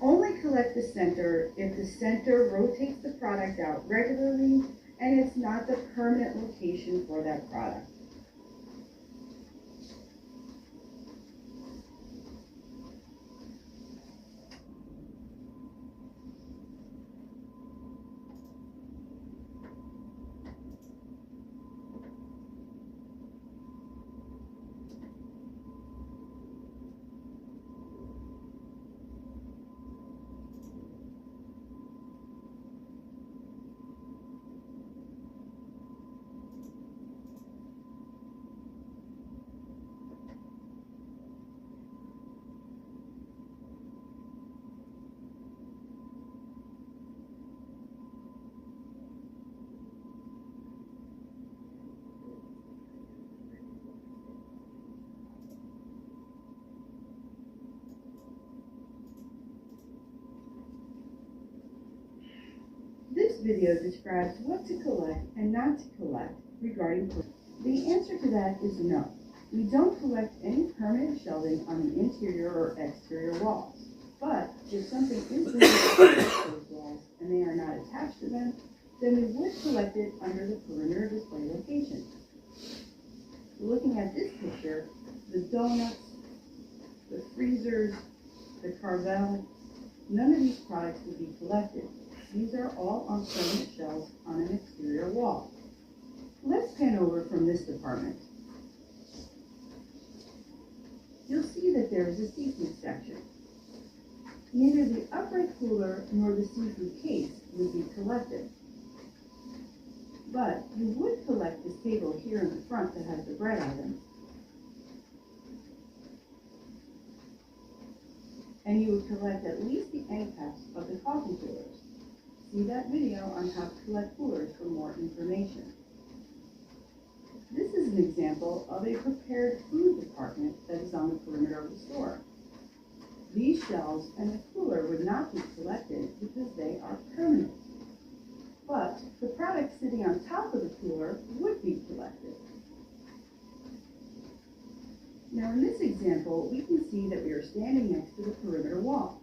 Only collect the center if the center rotates the product out regularly and it's not the permanent location for that product. video describes what to collect and not to collect regarding permanent. The answer to that is no. We don't collect any permanent shelving on the interior or exterior walls. But if something is visible against those walls and they are not attached to them, then we would collect it under the perimeter display location. Looking at this picture, the donuts, the freezers, the Carvel, none of these products would be collected. These are all on permanent shelves on an exterior wall. Let's pan over from this department. You'll see that there is a seafood section. Neither the upright cooler nor the seafood case would be collected. But you would collect this table here in the front that has the bread items. And you would collect at least the end caps of the coffee coolers. See that video on how to collect coolers for more information. This is an example of a prepared food department that is on the perimeter of the store. These shelves and the cooler would not be collected because they are permanent. But the products sitting on top of the cooler would be collected. Now in this example, we can see that we are standing next to the perimeter wall.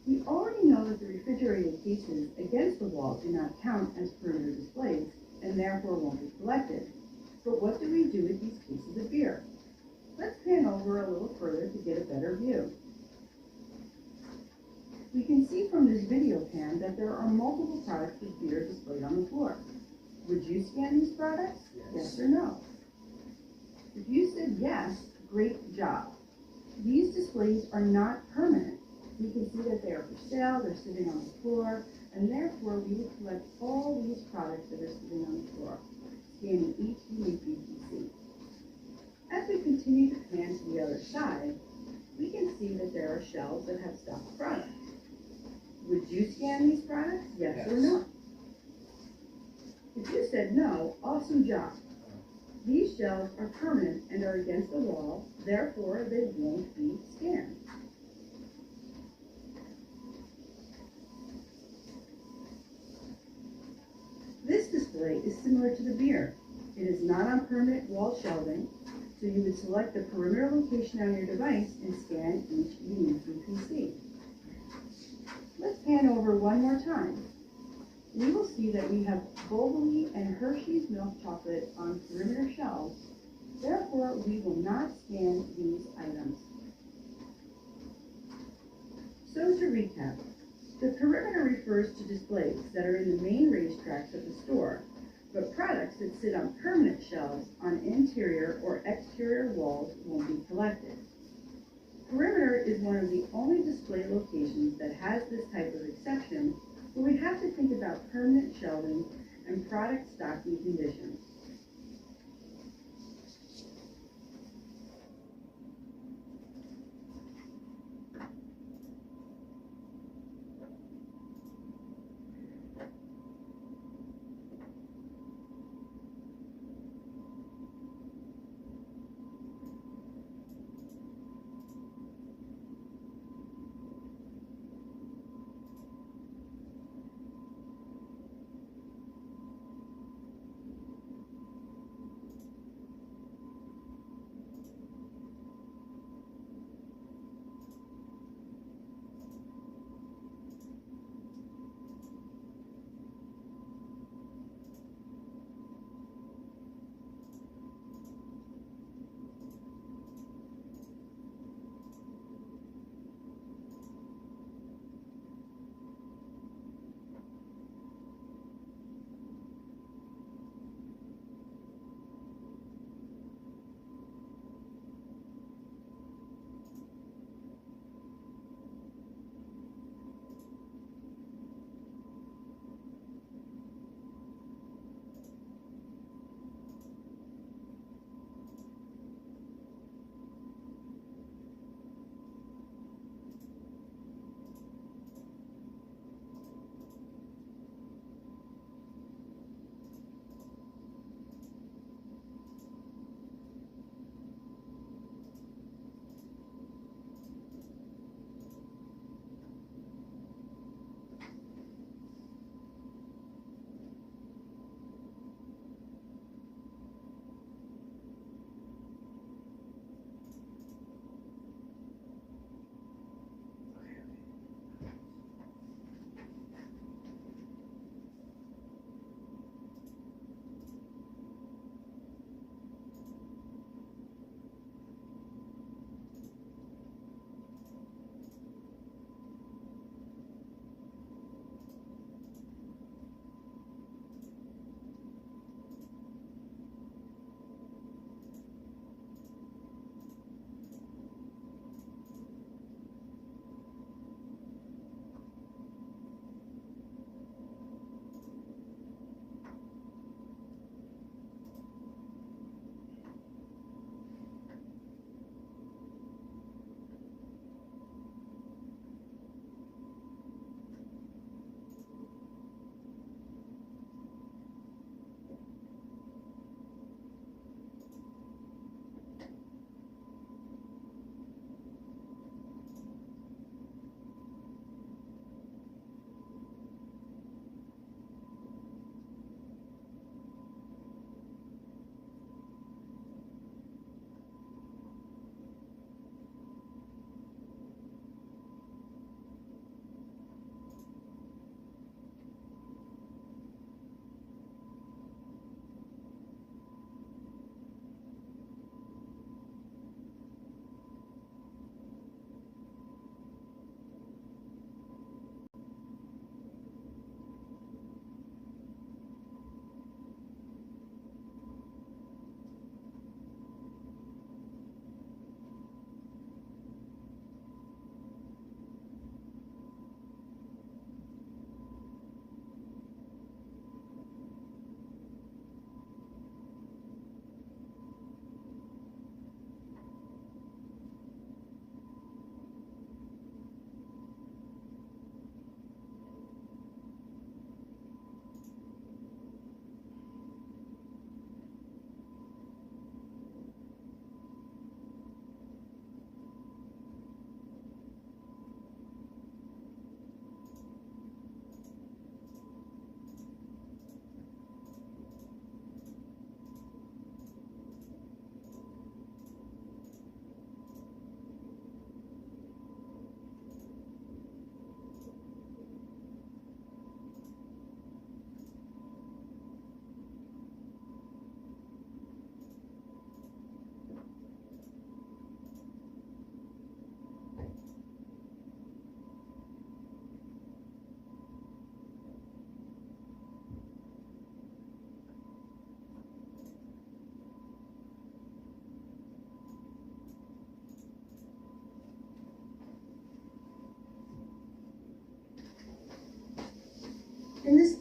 We already know that the refrigerated cases against the wall do not count as perimeter displays and therefore won't be collected. But what do we do with these cases of beer? Let's pan over a little further to get a better view. We can see from this video pan that there are multiple products of beer displayed on the floor. Would you scan these products? Yes or no? If you said yes, great job. These displays are not permanent. We can see that they are for sale, they're sitting on the floor, and therefore we would collect all these products that are sitting on the floor, scanning each unique UPC. As we continue to pan to the other side, we can see that there are shelves that have stocked products. Would you scan these products? Yes or no? If you said no, awesome job. These shelves are permanent and are against the wall, therefore they won't be scanned. This display is similar to the beer. It is not on permanent wall shelving, so you would select the perimeter location on your device and scan each unique UPC. Let's pan over one more time. We will see that we have Bogley and Hershey's milk chocolate on perimeter shelves. Therefore, we will not scan these items. So to recap, the perimeter refers to displays that are in the main racetracks of the store, but products that sit on permanent shelves on interior or exterior walls won't be collected. Perimeter is one of the only display locations that has this type of exception, but we have to think about permanent shelving and product stocking conditions.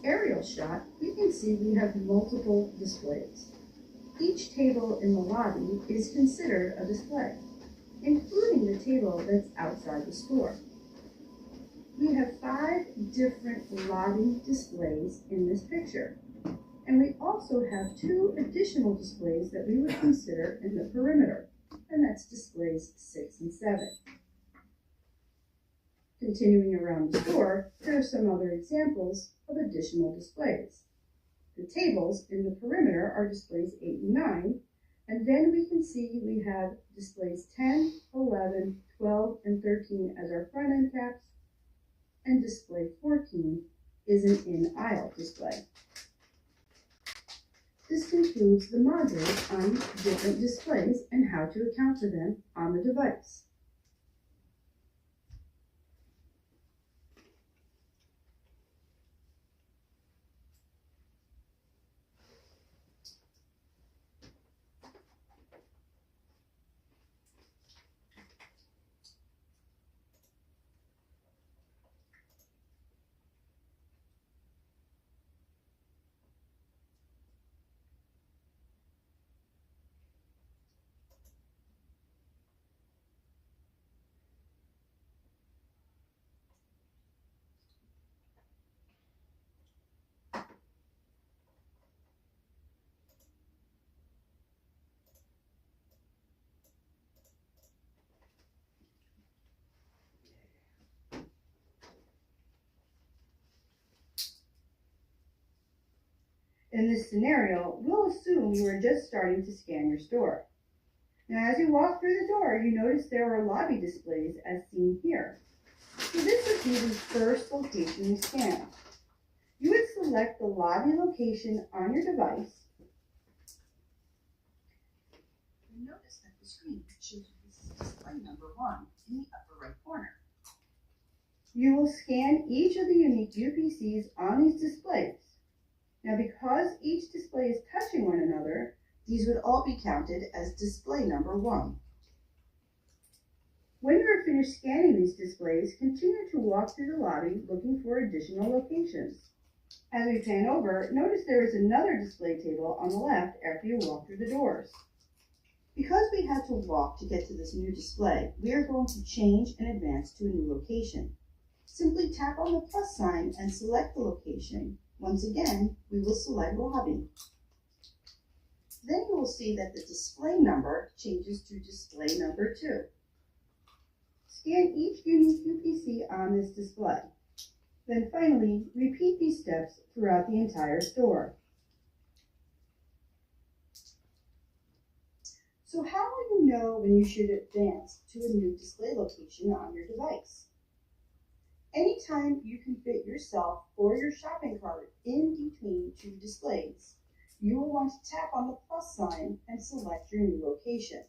aerial shot, we can see we have multiple displays. Each table in the lobby is considered a display, including the table that's outside the store. We have 5 different lobby displays in this picture, and we also have 2 additional displays that we would consider in the perimeter, and that's displays 6 and 7. Continuing around the store, there are some other examples of additional displays. The tables in the perimeter are displays 8 and 9, and then we can see we have displays 10, 11, 12, and 13 as our front end caps, and display 14 is an in-aisle display. This concludes the modules on different displays and how to account for them on the device. In this scenario, we'll assume you are just starting to scan your store. Now, as you walk through the door, you notice there are lobby displays as seen here. So this would be the first location you scan. You would select the lobby location on your device. And notice that the screen shows you display number 1 in the upper right corner. You will scan each of the unique UPCs on these displays. Now, because each display is touching one another, these would all be counted as display number 1. When you are finished scanning these displays, continue to walk through the lobby looking for additional locations. As we pan over, notice there is another display table on the left after you walk through the doors. Because we had to walk to get to this new display, we are going to change and advance to a new location. Simply tap on the plus sign and select the location. Once again, we will select lobby. Then you will see that the display number changes to display number 2. Scan each unique UPC on this display. Then finally, repeat these steps throughout the entire store. So how will you know when you should advance to a new display location on your device? Anytime you can fit yourself or your shopping cart in between 2 displays, you will want to tap on the plus sign and select your new location.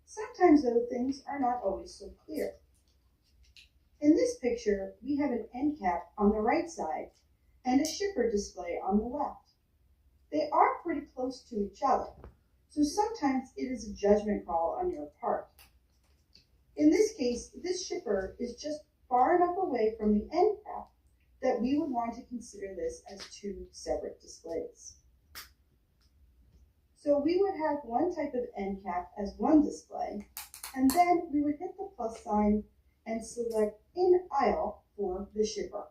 Sometimes, though, things are not always so clear. In this picture, we have an end cap on the right side and a shipper display on the left. They are pretty close to each other, so sometimes it is a judgment call on your part. In this case, this shipper is just far enough away from the end cap that we would want to consider this as 2 separate displays. So we would have one type of end cap as one display, and then we would hit the plus sign and select in aisle for the shipper.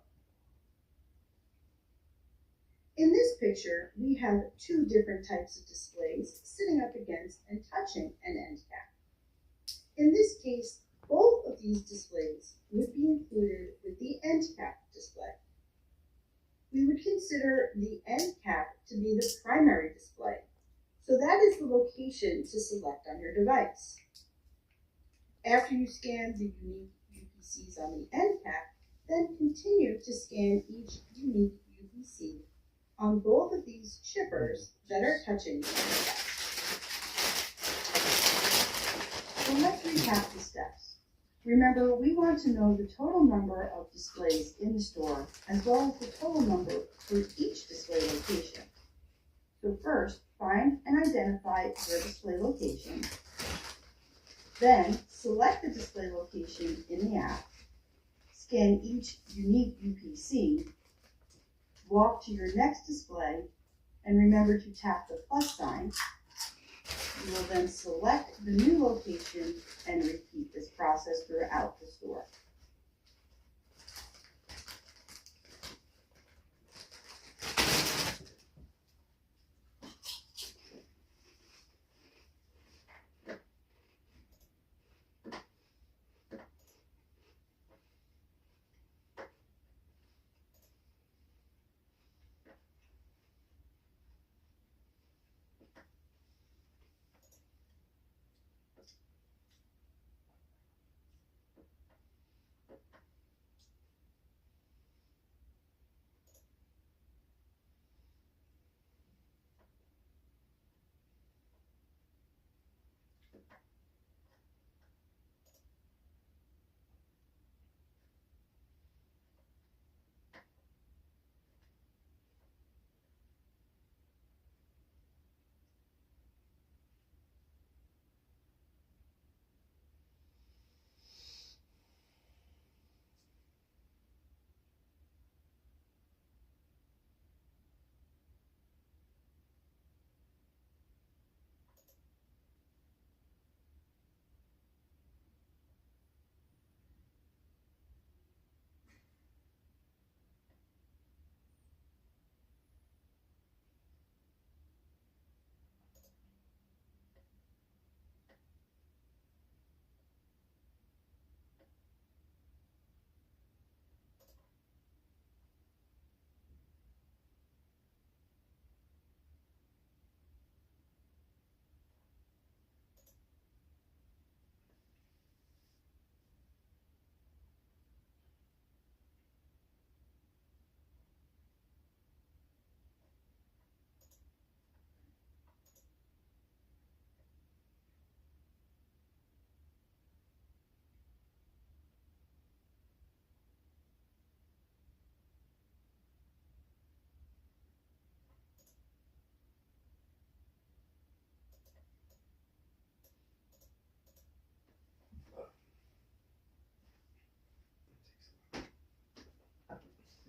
In this picture, we have 2 different types of displays sitting up against and touching an end cap. In this case, both of these displays would be included with the end cap display. We would consider the end cap to be the primary display, so that is the location to select on your device. After you scan the unique UPCs on the end cap, then continue to scan each unique UPC on both of these shippers that are touching the end cap. So let's recap the steps. Remember, we want to know the total number of displays in the store, as well as the total number for each display location. So first, find and identify your display location. Then, select the display location in the app. Scan each unique UPC. Walk to your next display and remember to tap the plus sign. You will then select the new location and repeat this process throughout the store.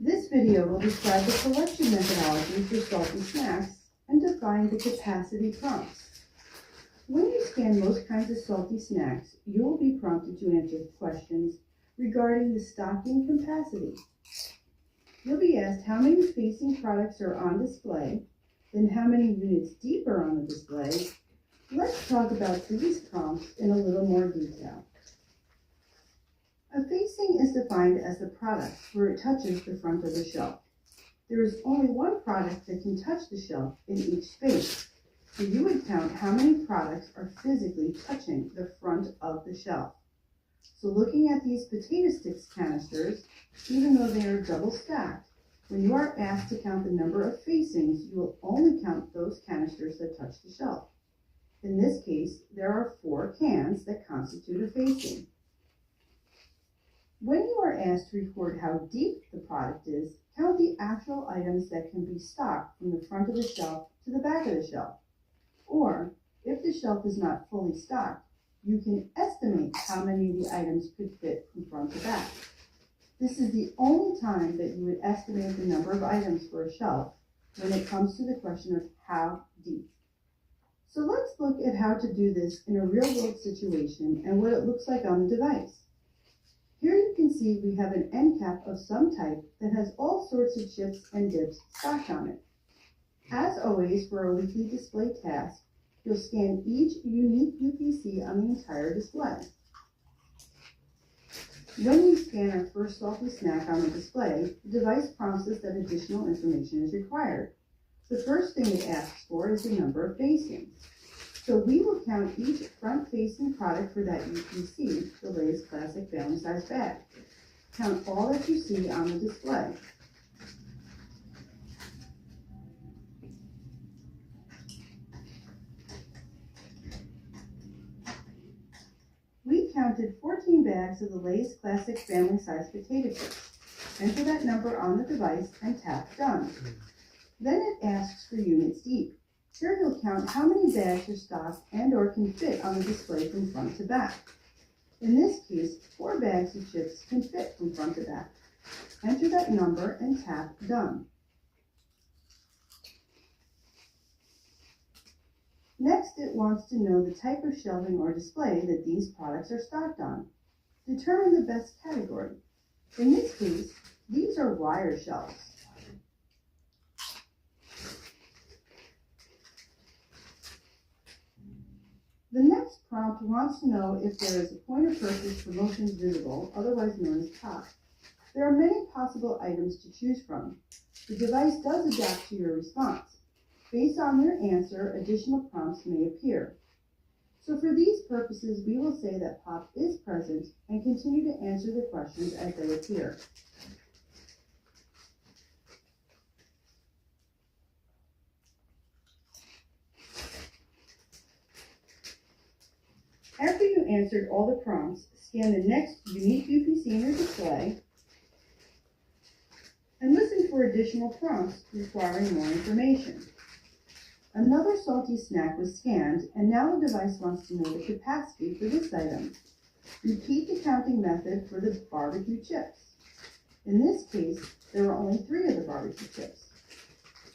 This video will describe the collection methodology for salty snacks and define the capacity prompts. When you scan most kinds of salty snacks, you will be prompted to answer questions regarding the stocking capacity. You'll be asked how many facing products are on display, then how many units deep are on the display. Let's talk about these prompts in a little more detail. A facing is defined as the product where it touches the front of the shelf. There is only one product that can touch the shelf in each space, so you would count how many products are physically touching the front of the shelf. So looking at these potato sticks canisters, even though they are double stacked, when you are asked to count the number of facings, you will only count those canisters that touch the shelf. In this case, there are 4 cans that constitute a facing. When you are asked to record how deep the product is, count the actual items that can be stocked from the front of the shelf to the back of the shelf. Or, if the shelf is not fully stocked, you can estimate how many of the items could fit from front to back. This is the only time that you would estimate the number of items for a shelf when it comes to the question of how deep. So let's look at how to do this in a real-world situation and what it looks like on the device. Here you can see we have an end cap of some type that has all sorts of chips and dips stocked on it. As always, for a weekly display task, you'll scan each unique UPC on the entire display. When we scan our first salty snack on the display, the device prompts us that additional information is required. The first thing it asks for is the number of facings. So we will count each front-facing product for that UPC, the Lay's Classic Family Size Bag. Count all that you see on the display. We counted 14 bags of the Lay's Classic Family Size Potato Chips. Enter that number on the device and tap Done. Then it asks for units deep. Here you'll count how many bags are stocked and or can fit on the display from front to back. In this case, 4 bags of chips can fit from front to back. Enter that number and tap Done. Next, it wants to know the type of shelving or display that these products are stocked on. Determine the best category. In this case, these are wire shelves. The next prompt wants to know if there is a point of purchase promotions visible, otherwise known as POP. There are many possible items to choose from. The device does adapt to your response. Based on your answer, additional prompts may appear. So for these purposes, we will say that POP is present and continue to answer the questions as they appear. After you answered all the prompts, scan the next unique UPC in your display and listen for additional prompts requiring more information. Another salty snack was scanned, and now the device wants to know the capacity for this item. Repeat the counting method for the barbecue chips. In this case, there are only 3 of the barbecue chips.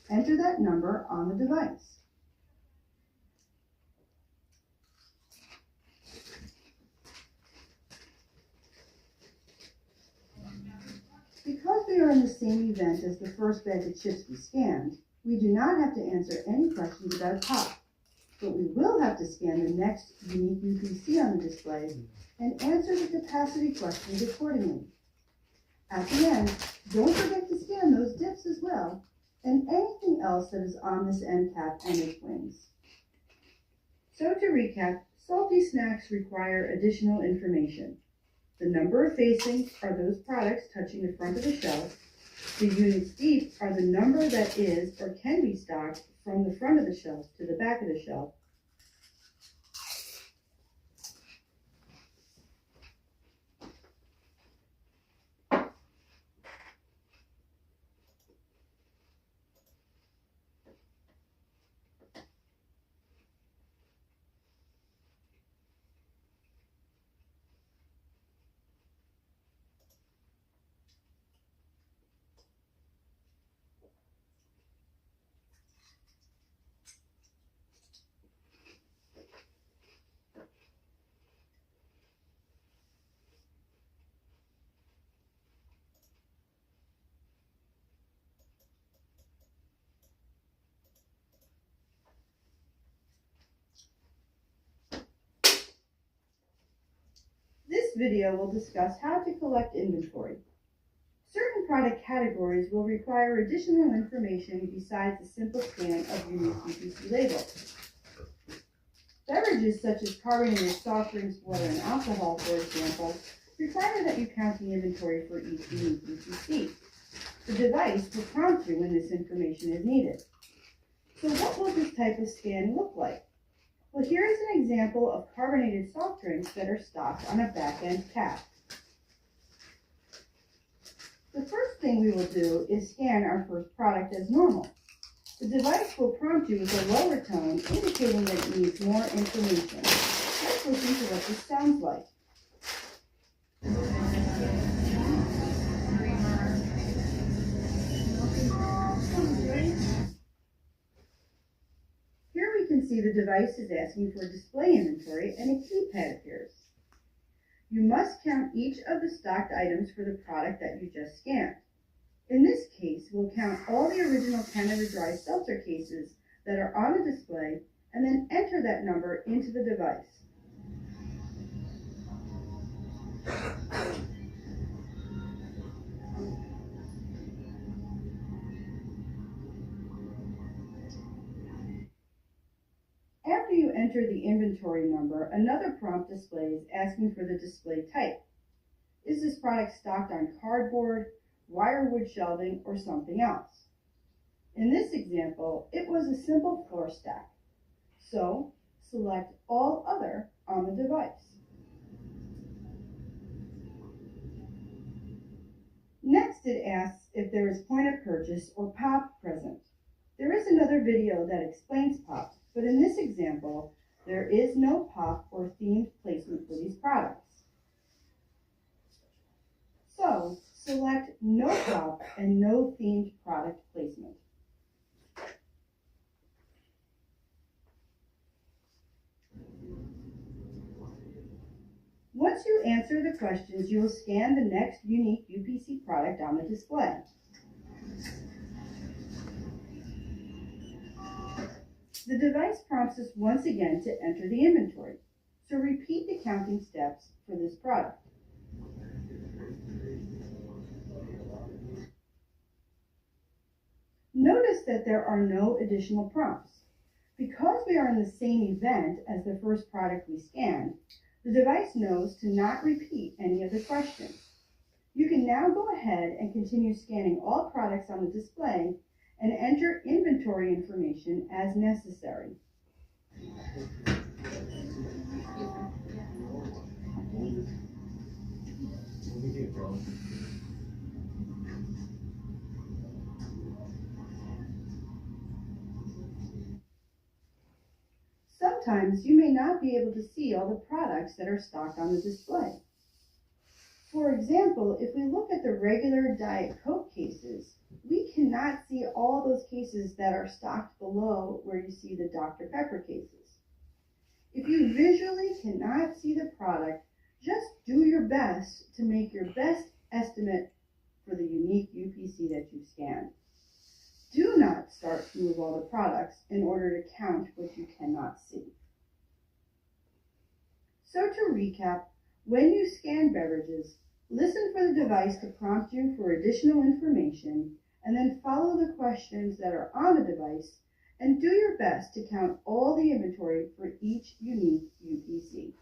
Enter that number on the device. Because we are in the same event as the first bag of chips we scanned, we do not have to answer any questions about POP, but we will have to scan the next unique UPC on the display and answer the capacity questions accordingly. At the end, don't forget to scan those dips as well, and anything else that is on this end cap and its wings. So to recap, salty snacks require additional information. The number of facings are those products touching the front of the shelf. The units deep are the number that is or can be stocked from the front of the shelf to the back of the shelf. This video will discuss how to collect inventory. Certain product categories will require additional information besides the simple scan of unique UPC labels. Beverages such as carbonated soft drinks, water, and alcohol, for example, require that you count the inventory for each unique UPC. The device will prompt you when this information is needed. So what will this type of scan look like? Well, here is an example of carbonated soft drinks that are stocked on a back-end cap. The first thing we will do is scan our first product as normal. The device will prompt you with a lower tone, indicating that it needs more information. Let's listen to what this sounds like. Here we can see the device is asking for display inventory and a keypad appears. You must count each of the stocked items for the product that you just scanned. In this case, we'll count all the original Canada Dry seltzer cases that are on the display and then enter that number into the device. After you enter the inventory number, another prompt displays asking for the display type. Is this product stocked on cardboard, wirewood shelving, or something else? In this example, it was a simple floor stack. So, select All Other on the device. Next, it asks if there is point of purchase or POP present. There is another video that explains POP, but in this example, there is no POP or themed placement for these products. So, select No POP and No Themed Product Placement. Once you answer the questions, you will scan the next unique UPC product on the display. The device prompts us once again to enter the inventory, so repeat the counting steps for this product. Notice that there are no additional prompts. Because we are in the same event as the first product we scanned, the device knows to not repeat any of the questions. You can now go ahead and continue scanning all products on the display and enter inventory information as necessary. Sometimes you may not be able to see all the products that are stocked on the display. For example, if we look at the regular Diet Coke cases, we cannot see all those cases that are stocked below where you see the Dr. Pepper cases. If you visually cannot see the product, just do your best to make your best estimate for the unique UPC that you scanned. Do not start to move all the products in order to count what you cannot see. So to recap, when you scan beverages, listen for the device to prompt you for additional information, and then follow the questions that are on the device, and do your best to count all the inventory for each unique UPC.